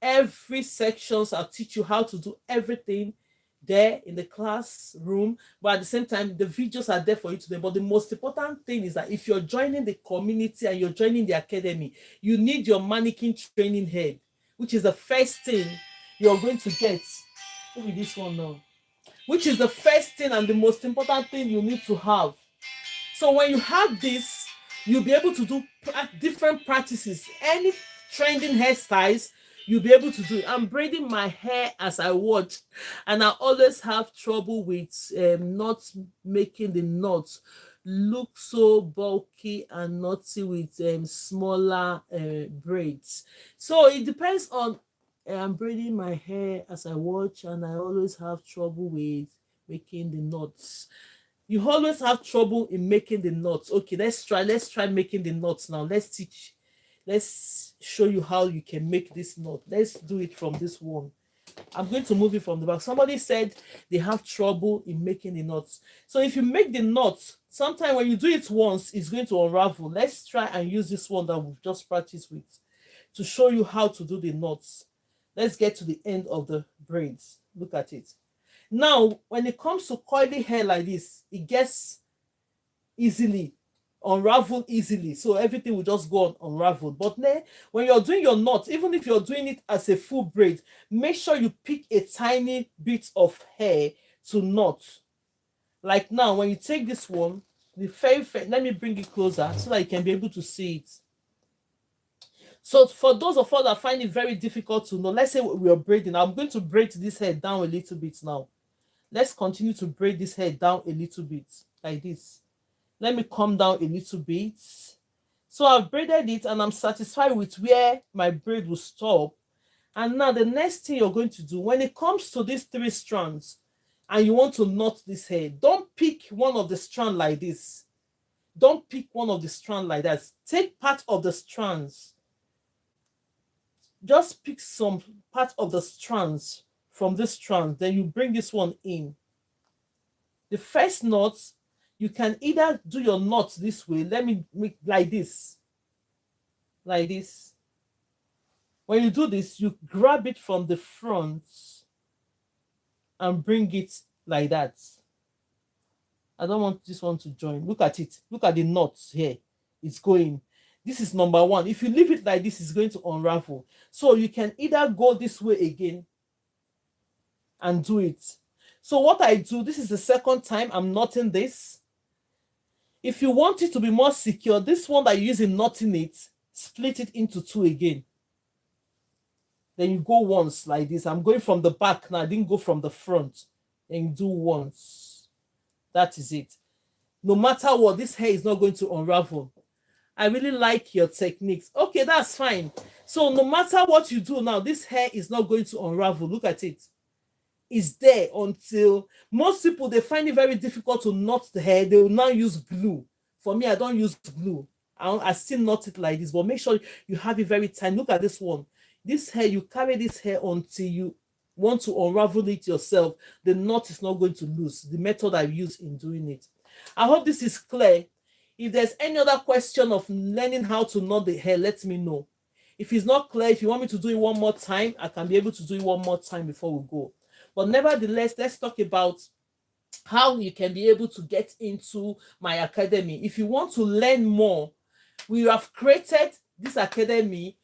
Every sections, I'll teach you how to do everything there in the classroom, but at the same time the videos are there for you today. But the most important thing is that if you're joining the community and you're joining the academy, you need your mannequin training head, which is the first thing you're going to get. Look at this one now, which is the first thing and the most important thing you need to have. So when you have this, you'll be able to do different practices. Any trending hairstyles, you'll be able to do it. I'm braiding my hair as I watch, and I always have trouble with not making the knots look so bulky and knotty with smaller braids. So it depends on, I'm braiding my hair as I watch, and I always have trouble with making the knots. You always have trouble in making the knots. Okay, let's try making the knots now. Let's show you how you can make this knot. Let's do it from this one. I'm going to move it from the back. Somebody said they have trouble in making the knots. So if you make the knots, sometime when you do it once, it's going to unravel. Let's try and use this one that we've just practiced with to show you how to do the knots. Let's get to the end of the braids. Look at it. Now, when it comes to coily hair like this, it gets easily unravel easily, so everything will just go on unraveled. But when you're doing your knot, even if you're doing it as a full braid, make sure you pick a tiny bit of hair to knot. Like now, when you take this one, let me bring it closer so that you can be able to see it. So for those of us that find it very difficult to know, let's say we are braiding, I'm going to braid this hair down a little bit now. Let's continue to braid this hair down a little bit, like this. Let me come down a little bit. So I've braided it and I'm satisfied with where my braid will stop. And now the next thing you're going to do, when it comes to these 3 strands and you want to knot this hair, don't pick one of the strands like this. Don't pick one of the strands like that. Take part of the strands. Just pick some part of the strands from this strand. Then you bring this one in. The first knot, you can either do your knot this way. Let me make like this. Like this. When you do this, you grab it from the front and bring it like that. I don't want this one to join. Look at it. Look at the knots here. It's going. This is number 1. If you leave it like this, it's going to unravel. So you can either go this way again and do it. So what I do, this is the second time I'm knotting this. If you want it to be more secure, this one that you use in knotting it, split it into 2 again. Then you go once like this. I'm going from the back now. I didn't go from the front. Then you do once. That is it. No matter what, this hair is not going to unravel. I really like your techniques. Okay, that's fine. So no matter what you do now, this hair is not going to unravel. Look at it. It's there until most people, they find it very difficult to knot the hair. They will now use glue. For me, I don't use glue. I still knot it like this, but make sure you have it very tight. Look at this one. This hair, you carry this hair until you want to unravel it yourself. The knot is not going to loose. The method I use in doing it. I hope this is clear. If there's any other question of learning how to knot the hair, let me know. If it's not clear, if you want me to do it one more time, I can be able to do it one more time before we go. But nevertheless, let's talk about how you can be able to get into my academy. If you want to learn more, we have created this academy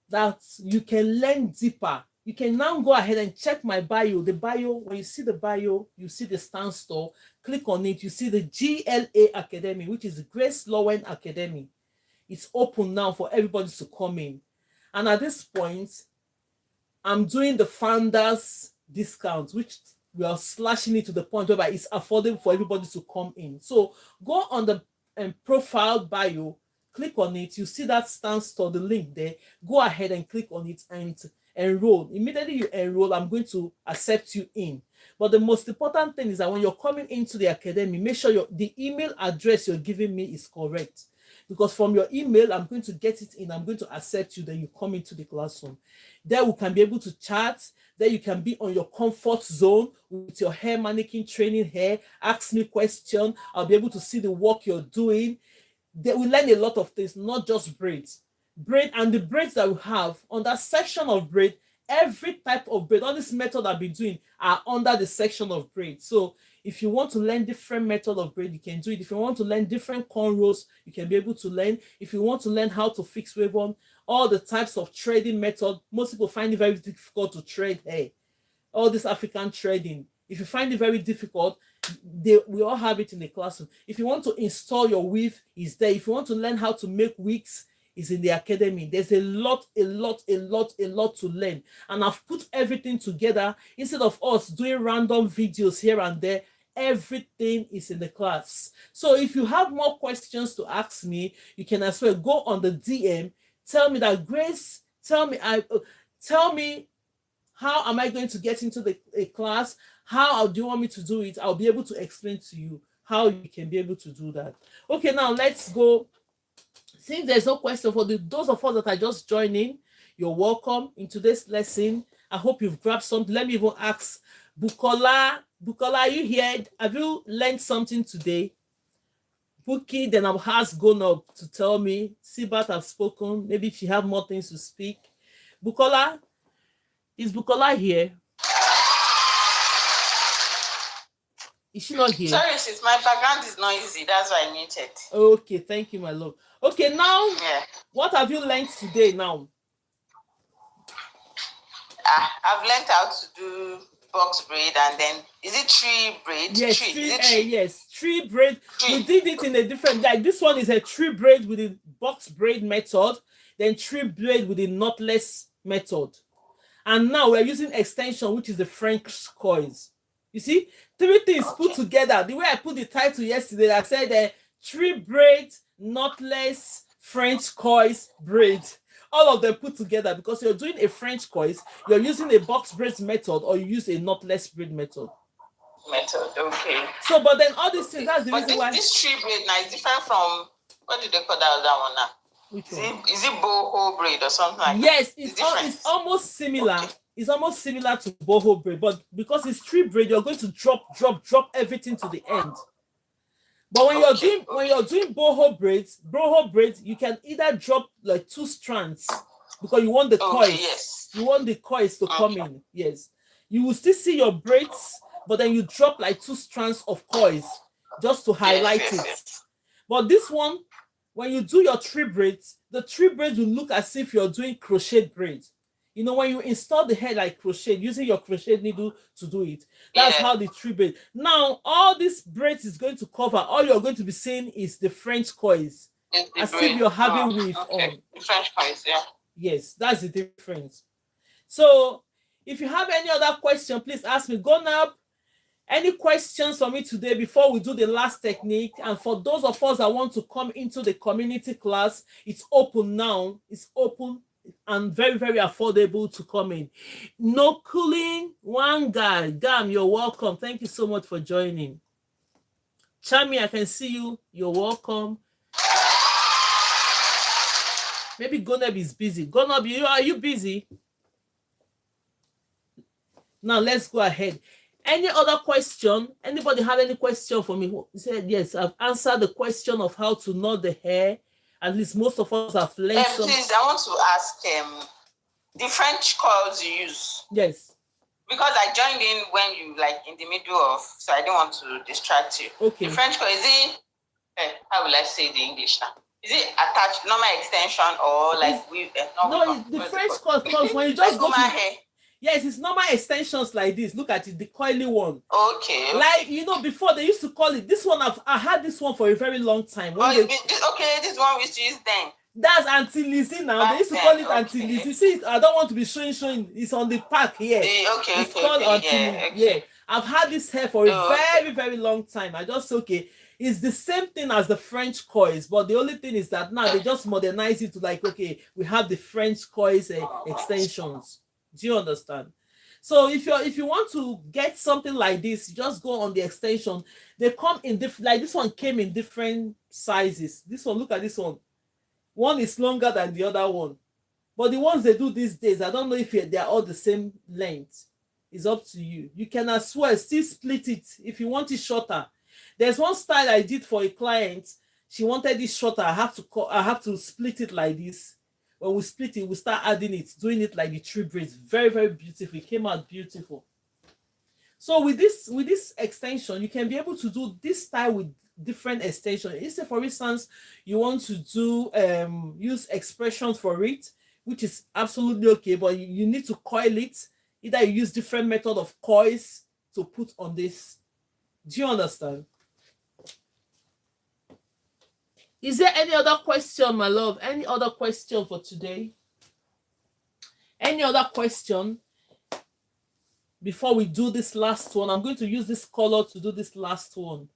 that you can learn deeper. You can now go ahead and check my bio. The bio, when you see the bio, you see the stand store. Click on it. You see the GLA Academy, which is the GraceLawendhair Academy. It's open now for everybody to come in. And at this point, I'm doing the founders discount, which we are slashing it to the point where it's affordable for everybody to come in. So go on the profile bio, click on it. You see that stand store, the link there. Go ahead and click on it and enroll. Immediately you enroll, I'm going to accept you in. But the most important thing is that when you're coming into the academy, make sure the email address you're giving me is correct. Because from your email, I'm going to get it in. I'm going to accept you. Then you come into the classroom. There we can be able to chat. There you can be on your comfort zone with your hair mannequin training hair. Ask me questions. I'll be able to see the work you're doing. We learn a lot of things, not just braids. Braid and the braids that we have on that section of braid, every type of braid, all this method I've been doing are under the section of braid. So if you want to learn different method of braid, you can do it. If you want to learn different cornrows, you can be able to learn. If you want to learn how to fix wave on, all the types of threading method, most people find it very difficult to thread hair. All this African threading. If you find it very difficult, we all have it in the classroom. If you want to install your weave, it's there. If you want to learn how to make wigs, is in the academy. There's a lot to learn. And I've put everything together instead of us doing random videos here and there. Everything is in the class. So if you have more questions to ask me, you can as well go on the DM. Tell me that, Grace, tell me how am I going to get into the class? How do you want me to do it? I'll be able to explain to you how you can be able to do that. Okay, now let's go. Since there's no question for those of us that are just joining, you're welcome in today's lesson. I hope you've grabbed something. Let me even ask Bukola. Bukola, are you here? Have you learned something today? Buki, then I'll ask Gonop to tell me. Sibat have spoken. Maybe she have more things to speak. Bukola, is Bukola here? Is she not here? Sorry, sis, my background is noisy. That's why I muted. Okay, thank you, my love. Okay, now, what have you learned today now? I've learned how to do box braid, and then is it tree braid? Yes, tree? Yes, tree braid. We did it in a different, like this one is a tree braid with the box braid method, then tree braid with the knotless method. And now we're using extension, which is the French coils. You see, 3 things put together. The way I put the title yesterday, I said tree braid, knotless, French coils, braid. All of them put together, because you're doing a French coils, you're using a box braid method, or you use a knotless braid method. Okay. So, but then all these things, that's the reason why. This tree braid now is different from, what do they call that other one now? Which one? Is it boho braid or something like yes, that? Yes, it's almost similar. Okay. It's almost similar to boho braid, but because it's tree braid, you're going to drop everything to the end. But when you're doing boho braids, you can either drop like 2 strands, because you want the coils. Yes. You want the coils to come in. Yes. You will still see your braids, but then you drop like 2 strands of coils just to highlight it. Yes. But this one, when you do your tree braids, the tree braids will look as if you're doing crochet braids. You know, when you install the hair like crochet, using your crochet needle to do it. That's how the tree braid. Now, all these braids is going to cover. All you're going to be seeing is the French coils. As if you're having weave on. The French coils, yeah. Yes, that's the difference. So, if you have any other question, please ask me. Go now. Any questions for me today before we do the last technique? And for those of us that want to come into the community class, it's open now. It's open and very, very affordable to come in. No cooling, one guy. Gam, you're welcome. Thank you so much for joining. Chami, I can see you. You're welcome. Maybe Goneb is busy. Goneb, are you busy? Now let's go ahead. Any other question? Anybody have any question for me? He said, yes, I've answered the question of how to knot the hair. At least most of us have learned some. Please, I want to ask the French coils you use. Yes. Because I joined in when you like in the middle of, so I don't want to distract you. Okay. The French coil, is it, how will I say the English now? Is it attached, normal extension, or like we? No, the French coil comes when you just go to my hair. Yes, it's normal extensions like this. Look at it, the coily one. Okay. Like, you know, before they used to call it, this one, I had this one for a very long time. This one we used to use then. That's Auntie Lizzie now. They used to call it Auntie Lizzie. See, I don't want to be showing. It's on the pack here. It's called Auntie Lizzie. Yeah. I've had this hair for a very, very long time. I just, it's the same thing as the French coils, but the only thing is that now they just modernize it to like, okay, we have the French coils extensions. Do you understand? So if you want to get something like this, you just go on the extension. They come in different, like this one came in different sizes. This one, look at this one. One is longer than the other one. But the ones they do these days, I don't know if they're all the same length. It's up to you. You can as well still split it if you want it shorter. There's one style I did for a client. She wanted it shorter. I have to split it like this. When we split it, we start adding it, doing it like the tree braids. Very, very beautiful. It came out beautiful. So with this extension, you can be able to do this style with different extensions. If, say, for instance, you want to do use expressions for it, which is absolutely okay, but you need to coil it. Either you use different method of coils to put on this. Do you understand? Is there any other question, my love? Any other question for today? Any other question? Before we do this last one, I'm going to use this color to do this last one.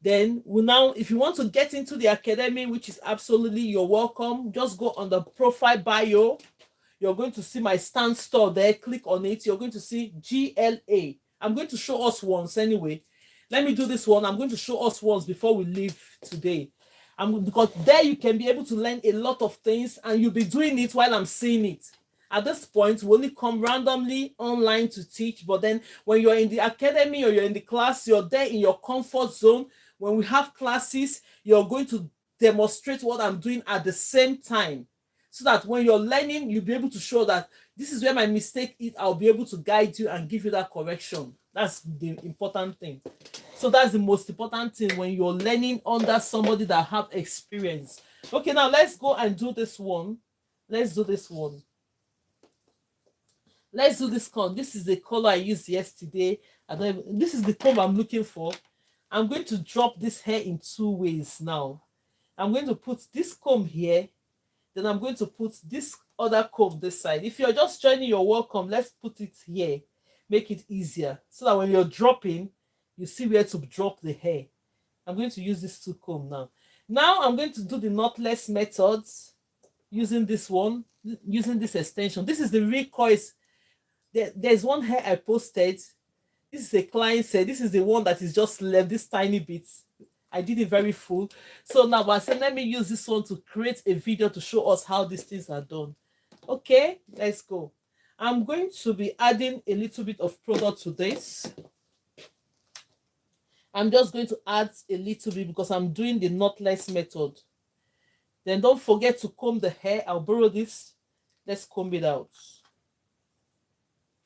Then we now, if you want to get into the academy, which is absolutely, you're welcome, just go on the profile bio. You're going to see my stand store there. Click on it. You're going to see GLA. I'm going to show us once anyway. Let me do this one. I'm going to show us once before we leave today. Because there you can be able to learn a lot of things, and you'll be doing it while I'm seeing it. At this point, we only come randomly online to teach, but then when you're in the academy or you're in the class, you're there in your comfort zone. When we have classes, you're going to demonstrate what I'm doing at the same time, so that when you're learning, you'll be able to show that this is where my mistake is. I'll be able to guide you and give you that correction. That's the important thing. So that's the most important thing when you're learning under somebody that have experience. Okay, now let's go and do this one. Let's do this one. Let's do this comb. This is the color I used yesterday. This is the comb I'm looking for. I'm going to drop this hair in 2 ways now. I'm going to put this comb here. Then I'm going to put this other comb this side. If you're just joining, you're welcome. Let's put it here. Make it easier. So that when you're dropping, you see where to drop the hair. I'm going to use this 2 comb now. Now I'm going to do the knotless methods using this one, using this extension. This is the recoils. There's one hair I posted. This is a client said. This is the one that is just left, this tiny bit. I did it very full. So now I said, let me use this one to create a video to show us how these things are done. Okay, let's go. I'm going to be adding a little bit of product to this. I'm just going to add a little bit because I'm doing the knotless method. Then don't forget to comb the hair. I'll borrow this. Let's comb it out.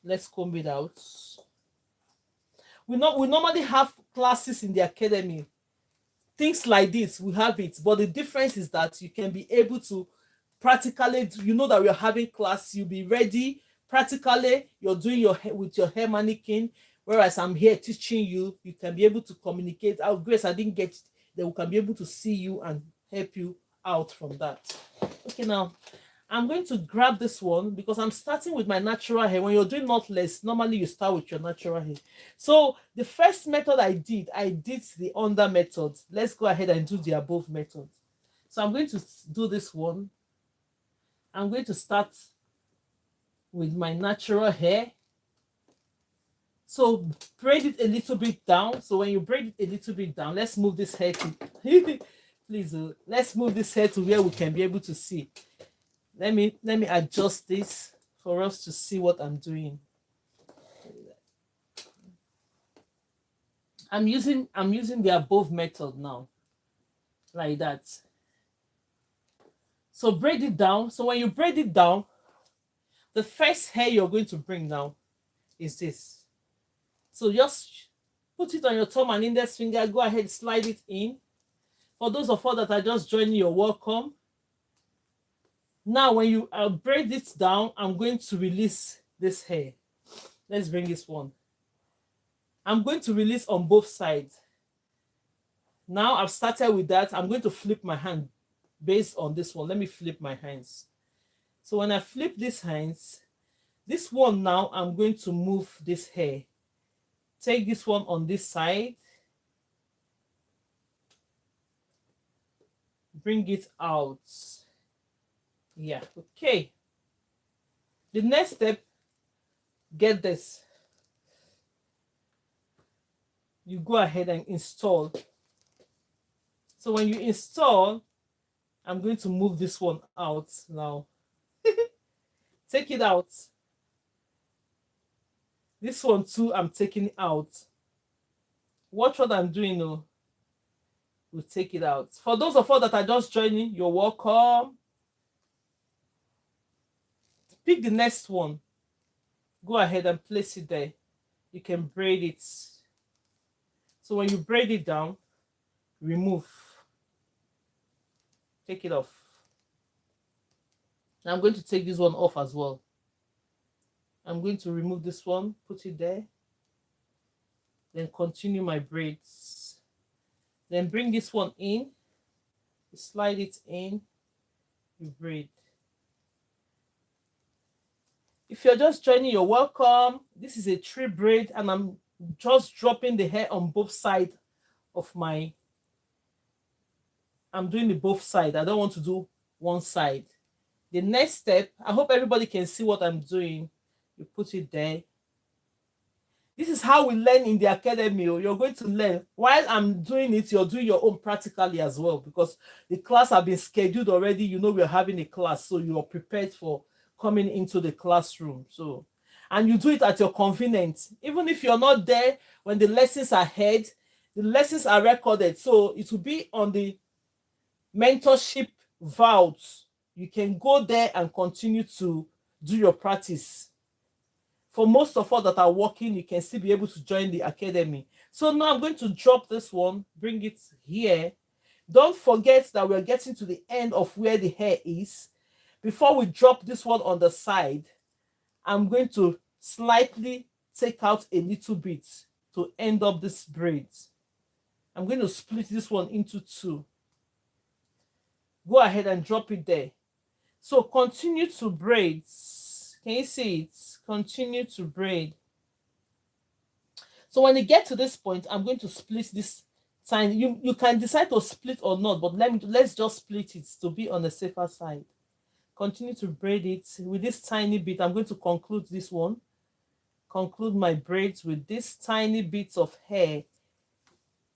Let's comb it out. We normally have classes in the academy. Things like this, we have it. But the difference is that you can be able to practically, you know that we're having class, you'll be ready. Practically, you're doing your hair with your hair mannequin. Whereas I'm here teaching you, you can be able to communicate. Oh, Grace, I didn't get it. Then we can be able to see you and help you out from that. Okay, now I'm going to grab this one because I'm starting with my natural hair. When you're doing knotless, normally you start with your natural hair. So the first method I did the under method. Let's go ahead and do the above method. So I'm going to do this one. I'm going to start with my natural hair. So braid it a little bit down. So when you braid it a little bit down, let's move this hair to please, let's move this hair to where we can be able to see. Let me adjust this for us to see what I'm doing. I'm using the above method now, like that. So braid it down. So when you braid it down, the first hair you're going to bring now is this. So just put it on your thumb and index finger. Go ahead, slide it in. For those of us that are just joining, you're welcome. Now, when you braid it down, I'm going to release this hair. Let's bring this one. I'm going to release on both sides. Now, I've started with that. I'm going to flip my hand based on this one. Let me flip my hands. So when I flip these hands, this one now, I'm going to move this hair. Take this one on this side. Bring it out. Yeah, okay. The next step, get this. You go ahead and install. So when you install, I'm going to move this one out now. Take it out. This one too, I'm taking it out. Watch what I'm doing now. We'll take it out. For those of us that are just joining, you're welcome. Pick the next one. Go ahead and place it there. You can braid it. So when you braid it down, remove. Take it off. I'm going to take this one off as well. I'm going to remove this one, put it there. Then continue my braids. Then bring this one in. Slide it in. You braid. If you're just joining, you're welcome. This is a 3 braid and I'm just dropping the hair on both sides of my... I'm doing the both sides. I don't want to do one side. The next step, I hope everybody can see what I'm doing. You put it there. This is how we learn in the academy. You're going to learn. While I'm doing it, you're doing your own practically as well because the class have been scheduled already. You know we're having a class, so you're prepared for coming into the classroom. So, and you do it at your convenience. Even if you're not there when the lessons are held, the lessons are recorded. So it will be on the mentorship vault. You can go there and continue to do your practice. for most of us that are working, you can still be able to join the academy. So now I'm going to drop this one, bring it here. Don't forget that we're getting to the end of where the hair is. Before we drop this one on the side, I'm going to slightly take out a little bit to end up this braid. I'm going to split this one into two. Go ahead and drop it there. So continue to braid. Can you see it? Continue to braid. So when you get to this point, I'm going to split this tiny. You can decide to split or not, but let's just split it to be on the safer side. Continue to braid it with this tiny bit. I'm going to conclude this one. Conclude my braids with this tiny bits of hair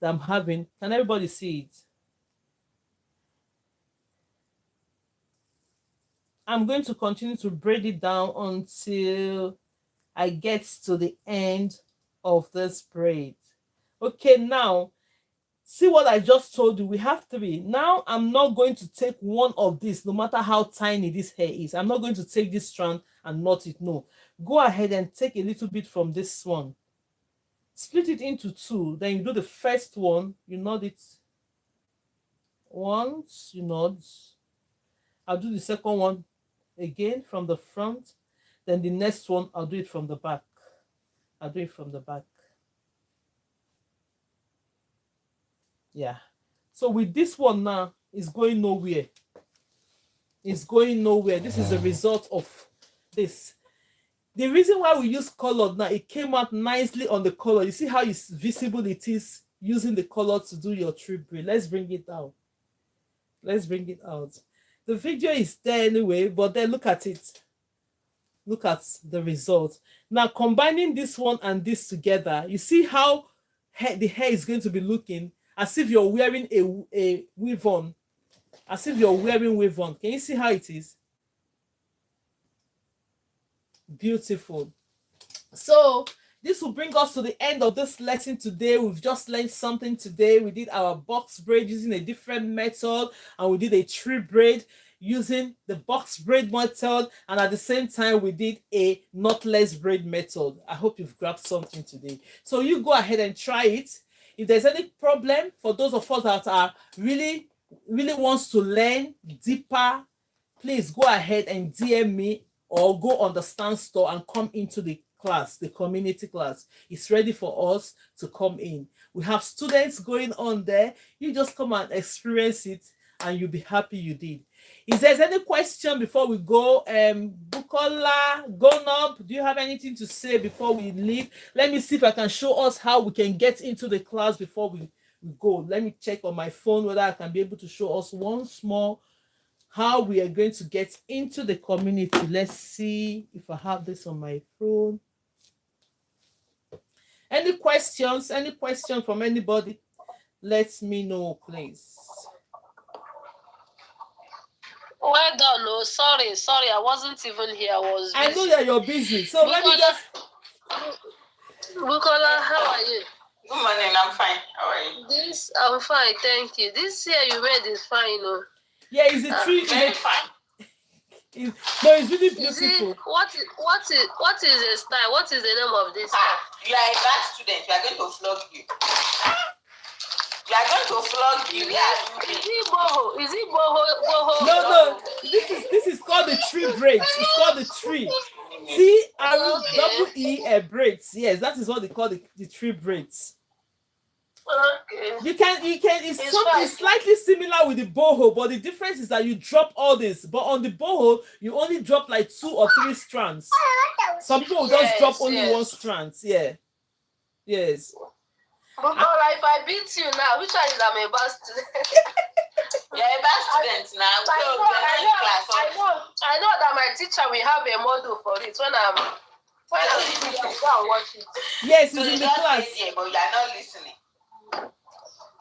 that I'm having. Can everybody see it? I'm going to continue to braid it down until I get to the end of this braid. Okay, now see what I just told you. We have 3. Now I'm not going to take one of these, no matter how tiny this hair is. I'm not going to take this strand and knot it. No, go ahead and take a little bit from this one, split it into 2. Then you do the first one, you knot it once, you knot. I'll do the second one again from the front. Then the next one, I'll do it from the back. I'll do it from the back. Yeah. So with this one now, it's going nowhere. It's going nowhere. This is the result of this. The reason why we use color now, it came out nicely on the color. You see how visible it is using the color to do your tree braid. Let's bring it out. Let's bring it out. The video is there anyway, but then look at it. Look at the result. Now combining this one and this together, you see how the hair is going to be looking as if you're wearing a weave on. As if you're wearing weave on. Can you see how it is? Beautiful. So this will bring us to the end of this lesson today. We've just learned something today. We did our box braid using a different method, and we did a tree braid using the box braid method, and at the same time we did a knotless braid method. I hope you've grabbed something today. So you go ahead and try it. If there's any problem, for those of us that are really wants to learn deeper, please go ahead and DM me or go on the Stand Store and come into the class, the community class. It's ready for us to come in. We have students going on there. You just come and experience it and you'll be happy you did. If there's any question before we go, Bukola, Gonop, do you have anything to say before we leave? Let me see if I can show us how we can get into the class before we go. Let me check on my phone whether I can be able to show us once more how we are going to get into the community. Let's see if I have this on my phone. Any questions? Any question from anybody? Let me know, please. Well done. No, sorry, I wasn't even here. I know that you're busy. So let me just. Bukola, how are you? Good morning. I'm fine. How are you? I'm fine, thank you. This hair you made is fine, no? Yeah, it's a tree. Very fine. It's really beautiful. What is the style? What is the name of this? You are a bad student. We are going to flog you. We are going to flog you. Is it boho? Is it boho? No. This is called the tree braids. It's called the tree. TREE braids. Yes, that is what they call the tree braids. Okay. You can. It's slightly similar with the boho, but the difference is that you drop all this. But on the boho, you only drop like 2 or 3 strands. Some people will just drop only 1 strand. Yeah. Yes. But if I beat you now, which one is I'm a bad student? You're a bad student now. I know that my teacher will have a model for it when I'm go and watch it. Yes, so it's in the class. But you are not listening.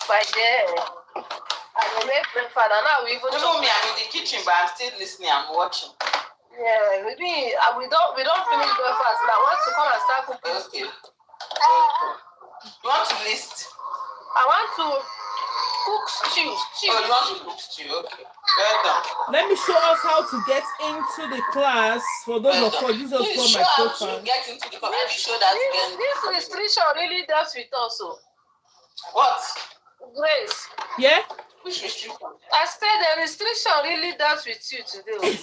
By there, I will make breakfast and now we even. Me, I'm in the kitchen, but I'm still listening. I'm watching. Yeah, maybe we don't finish breakfast now. I want to come and start cooking. You want to list? I want to Cook stew. Oh, you want to cook stew? Okay. Well done. Let me show us how to get into the class. For those of us, this Please is show my how profile. to get into the community. Show that again. This restriction really does with us. What? Grace. Yeah? Which restriction? I said the restriction really does with you today.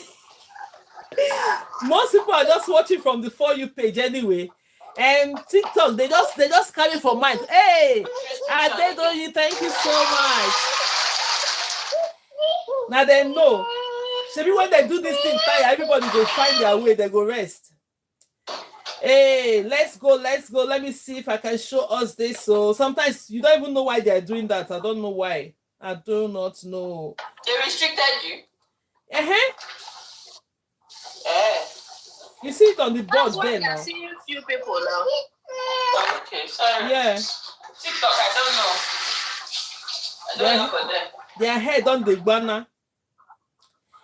Most people are just watching from the For You page anyway. And TikTok, they just carry for mind. Hey, Adedoyi, thank you so much. Now they know. Maybe when they do this thing, everybody go find their way, they go rest. Hey, let's go. Let me see if I can show us this. So sometimes you don't even know why they are doing that. I don't know why. I do not know. They restricted you? You see it on the board That's why there they are now. seeing few people now. Okay, sorry. Yeah. TikTok, I don't know. I don't know for them. Their head on the banner.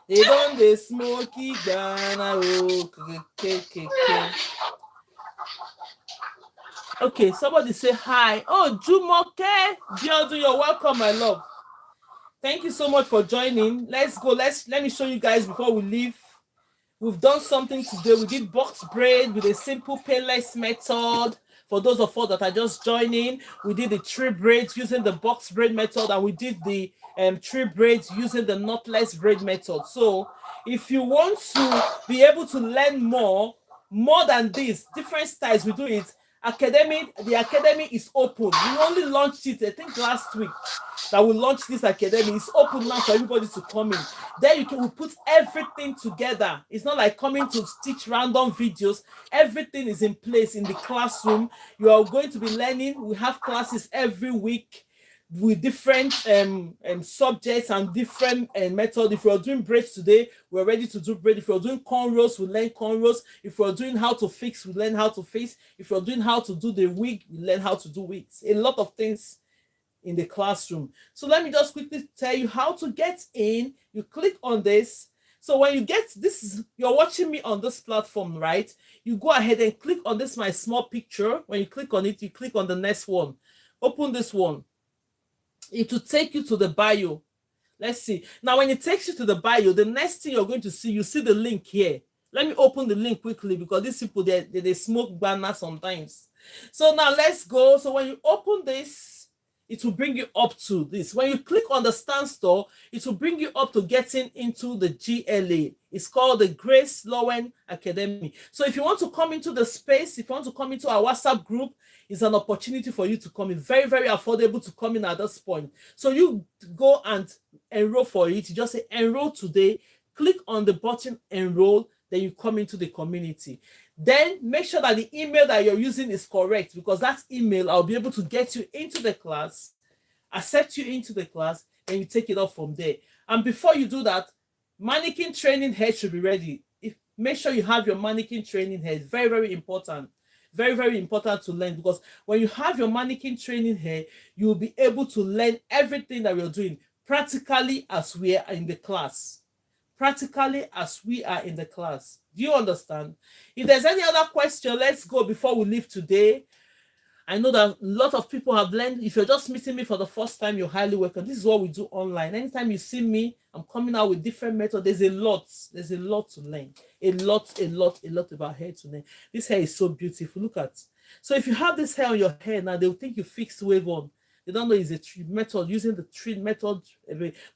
They don't the smoky banner. Okay, somebody say hi. Oh, Jumoke Biodu, you're welcome, my love. Thank you so much for joining. Let's go. Let me show you guys before we leave. We've done something today. We did box braid with a simple painless method. For those of us that are just joining, we did the tree braids using the box braid method, and we did the tree braids using the knotless braid method. So if you want to be able to learn more than this, different styles, we do it. The academy is open. We only launched it, I think, last week that we launched this academy. It's open now for everybody to come in. There we put everything together. It's not like coming to teach random videos. Everything is in place in the classroom. You are going to be learning. We have classes every week with different subjects and different methods. If you're doing braids today, we're ready to do braid. If you're doing cornrows, we learn cornrows. If you're doing how to fix, we learn how to fix. If you're doing how to do the wig, we learn how to do wigs. A lot of things in the classroom. So let me just quickly tell you how to get in. You click on this. So when you get this, you're watching me on this platform, right? You go ahead and click on this, my small picture. When you click on it, you click on the next one. Open this one. It will take you to the bio. Let's see. Now, when it takes you to the bio, the next thing you're going to see, you see the link here. Let me open the link quickly because these people, they smoke banner sometimes. So now let's go. So when you open this, it will bring you up to this. When you click on the stand store, it will bring you up to getting into the GLA. It's called the GraceLawendhair Academy. So if you want to come into the space, if you want to come into our WhatsApp group, it's an opportunity for you to come in. Very, very affordable to come in at this point. So you go and enroll for it. You just say enroll today. Click on the button enroll. Then you come into the community. Then make sure that the email that you're using is correct, because that email, I'll be able to get you into the class, accept you into the class, and you take it up from there. And before you do that, mannequin training hair should be ready. Make sure you have your mannequin training hair. Very, very important. Very, very important to learn, because when you have your mannequin training hair, you will be able to learn everything that we're doing practically as we are in the class. Practically as we are in the class. Do you understand? If there's any other question, let's go before we leave today. I know that a lot of people have learned. If you're just meeting me for the first time, you're highly welcome. This is what we do online. Anytime you see me, I'm coming out with different methods. There's a lot to learn. A lot about hair to learn. This hair is so beautiful. Look at. So if you have this hair on your hair now, they'll think you fixed wave on. They don't know it's a tree method, using the tree method,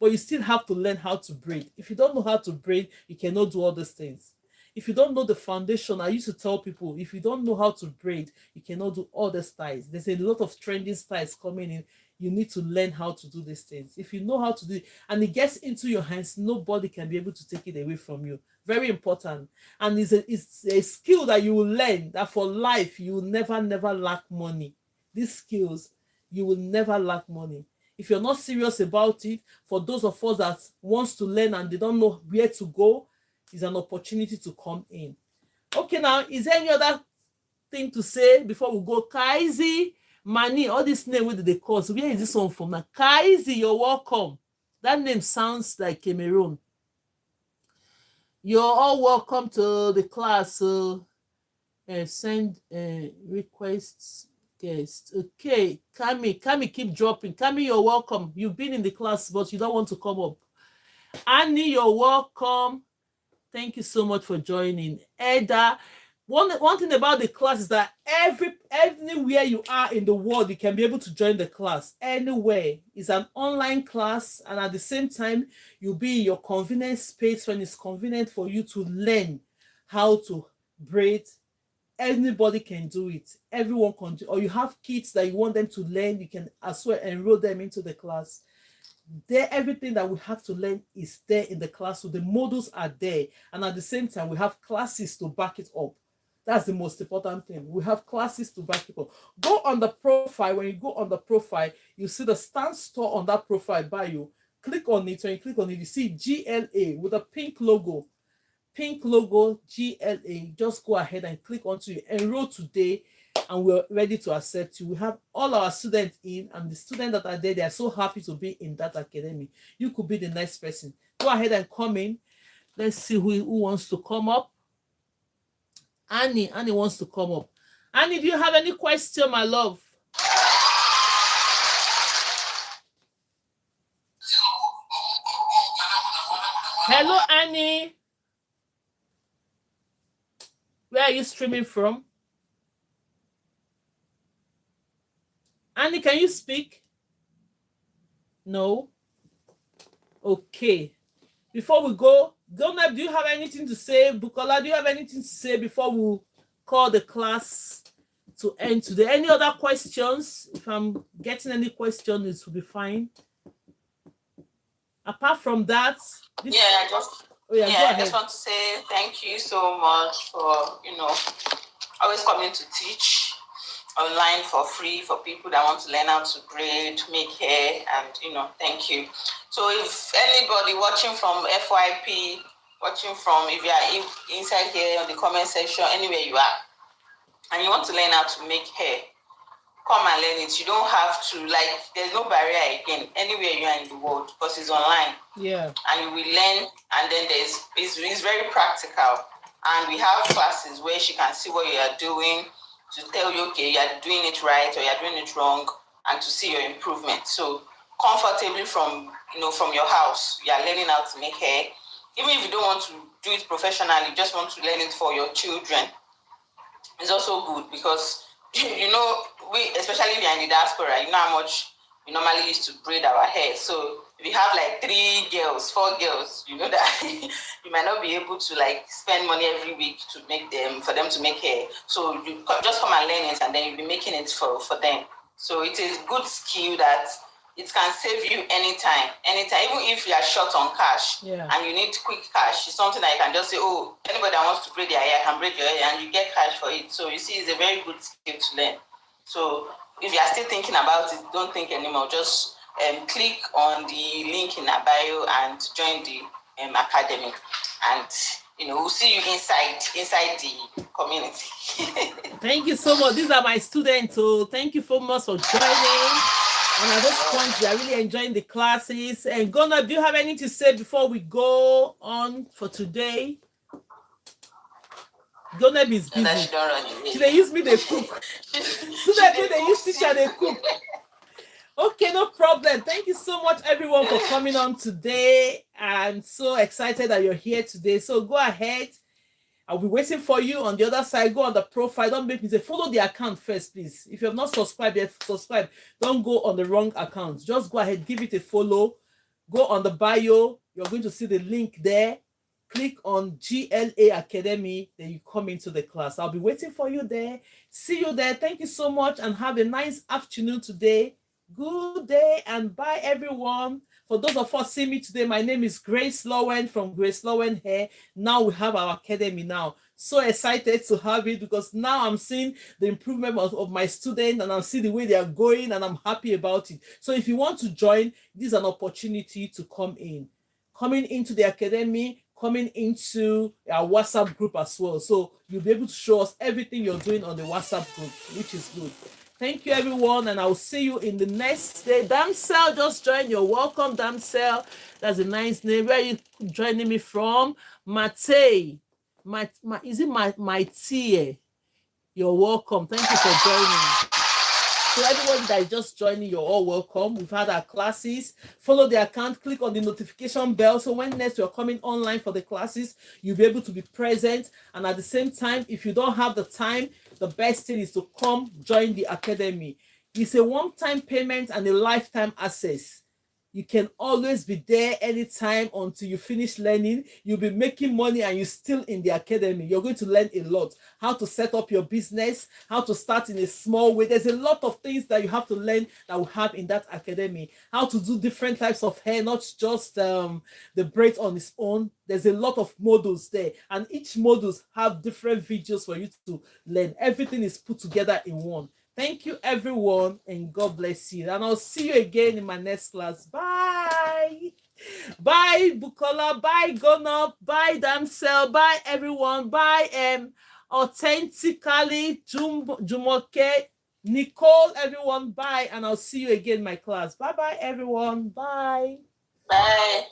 but you still have to learn how to braid. If you don't know how to braid, you cannot do all these things. If you don't know the foundation, I used to tell people, if you don't know how to braid, you cannot do all the styles. There's a lot of trending styles coming in. You need to learn how to do these things. If you know how to do it and it gets into your hands, nobody can be able to take it away from you. Very important. And it's a skill that you will learn, that for life, you will never lack money. These skills, you will never lack money. If you're not serious about it, for those of us that wants to learn and they don't know where to go, is an opportunity to come in. Okay, now, is there any other thing to say before we go? Kaizi, Mani, all this name, what did they call? So where is this one from? Now, Kaizi, you're welcome. That name sounds like Cameroon. You're all welcome to the class. Send requests. Yes. Okay. Kami, keep dropping. Kami, you're welcome. You've been in the class, but you don't want to come up. Annie, you're welcome. Thank you so much for joining. Eda, one thing about the class is that anywhere you are in the world, you can be able to join the class. Anywhere. It's an online class, and at the same time, you'll be in your convenient space when it's convenient for you to learn how to braid. Anybody can do it. Everyone can do. Or you have kids that you want them to learn, you can as well enroll them into the class. There, everything that we have to learn is there in the class. So the models are there, and at the same time, we have classes to back it up. That's the most important thing. We have classes to back it up. Go on the profile. When you go on the profile, you see the stand store on that profile bio. Click on it. When you click on it, you see GLA with a pink logo. Pink logo, GLA. Just go ahead and click onto it. Enroll today, and we're ready to accept you. We have all our students in, and the students that are there, they are so happy to be in that academy. You could be the next person. Go ahead and come in. Let's see who wants to come up. Annie wants to come up. Annie, do you have any question, my love? Hello, Annie. Where are you streaming from? Annie, can you speak? No? Okay. Before we go, Gonab, do you have anything to say? Bukola, do you have anything to say before we call the class to end today? Any other questions? If I'm getting any questions, it will be fine. Apart from that, I just want to say thank you so much for, always coming to teach online for free for people that want to learn how to braid, make hair, and, thank you. So if anybody watching from FYP, if you are inside here in the comment section, anywhere you are, and you want to learn how to make hair, come and learn it. You don't have to, there's no barrier again, anywhere you are in the world, because it's online. Yeah. And you will learn, and then it's very practical. And we have classes where she can see what you are doing, to tell you, okay, you are doing it right or you are doing it wrong, and to see your improvement. So comfortably from your house, you are learning how to make hair. Even if you don't want to do it professionally, you just want to learn it for your children, it's also good, because we, especially if you're in the diaspora, you know how much we normally used to braid our hair. So if you have 4 girls, you know that you might not be able to spend money every week for them to make hair. So you just come and learn it, and then you'll be making it for them. So it is good skill that it can save you anytime, even if you are short on cash, and you need quick cash. It's something that you can just say, oh, anybody that wants to braid their hair can braid your hair, and you get cash for it. So you see, it's a very good skill to learn. So if you are still thinking about it, don't think anymore. Just click on the link in our bio and join the academy, and we'll see you inside the community. Thank you so much. These are my students, so thank you so much for joining. And at this point, they are really enjoying the classes. And Gona, do you have anything to say before we go on for today? Gona is busy. They use me, they cook. So that they use teacher, they cook. Okay, no problem. Thank you so much, everyone, for coming on today. I'm so excited that you're here today. So go ahead. I'll be waiting for you on the other side. Go on the profile. Don't make me say, follow the account first, please. If you have not subscribed yet, subscribe. Don't go on the wrong account. Just go ahead, give it a follow. Go on the bio. You're going to see the link there. Click on GLA Academy. Then you come into the class. I'll be waiting for you there. See you there. Thank you so much, and have a nice afternoon today. Good day, and bye, everyone. For those of us seeing me today, my name is GraceLawendhair from GraceLawendhair. Now we have our academy now. So excited to have it, because now I'm seeing the improvement of my students, and I'm seeing the way they are going, and I'm happy about it. So if you want to join, this is an opportunity to come in. Coming into the academy, coming into our WhatsApp group as well. So you'll be able to show us everything you're doing on the WhatsApp group, which is good. Thank you, everyone, and I'll see you in the next day. Damsel just joined. You're welcome, Damsel. That's a nice name. Where are you joining me from? Matei. Is it my tea? You're welcome. Thank you for joining. So everybody that is just joining, you're all welcome. We've had our classes. Follow the account, click on the notification bell. So when next you're coming online for the classes, you'll be able to be present. And at the same time, if you don't have the time, the best thing is to come join the academy. It's a one-time payment and a lifetime access. You can always be there anytime until you finish learning. You'll be making money and you're still in the academy. You're going to learn a lot. How to set up your business, how to start in a small way. There's a lot of things that you have to learn that we have in that academy. How to do different types of hair, not just the braids on its own. There's a lot of modules there. And each modules have different videos for you to learn. Everything is put together in one. Thank you, everyone, and God bless you. And I'll see you again in my next class. Bye. Bye, Bukola. Bye, Gonop. Bye, Damsel. Bye, everyone. Bye, Authentically, Jumoke, Nicole, everyone. Bye, and I'll see you again in my class. Bye-bye, everyone. Bye. Bye.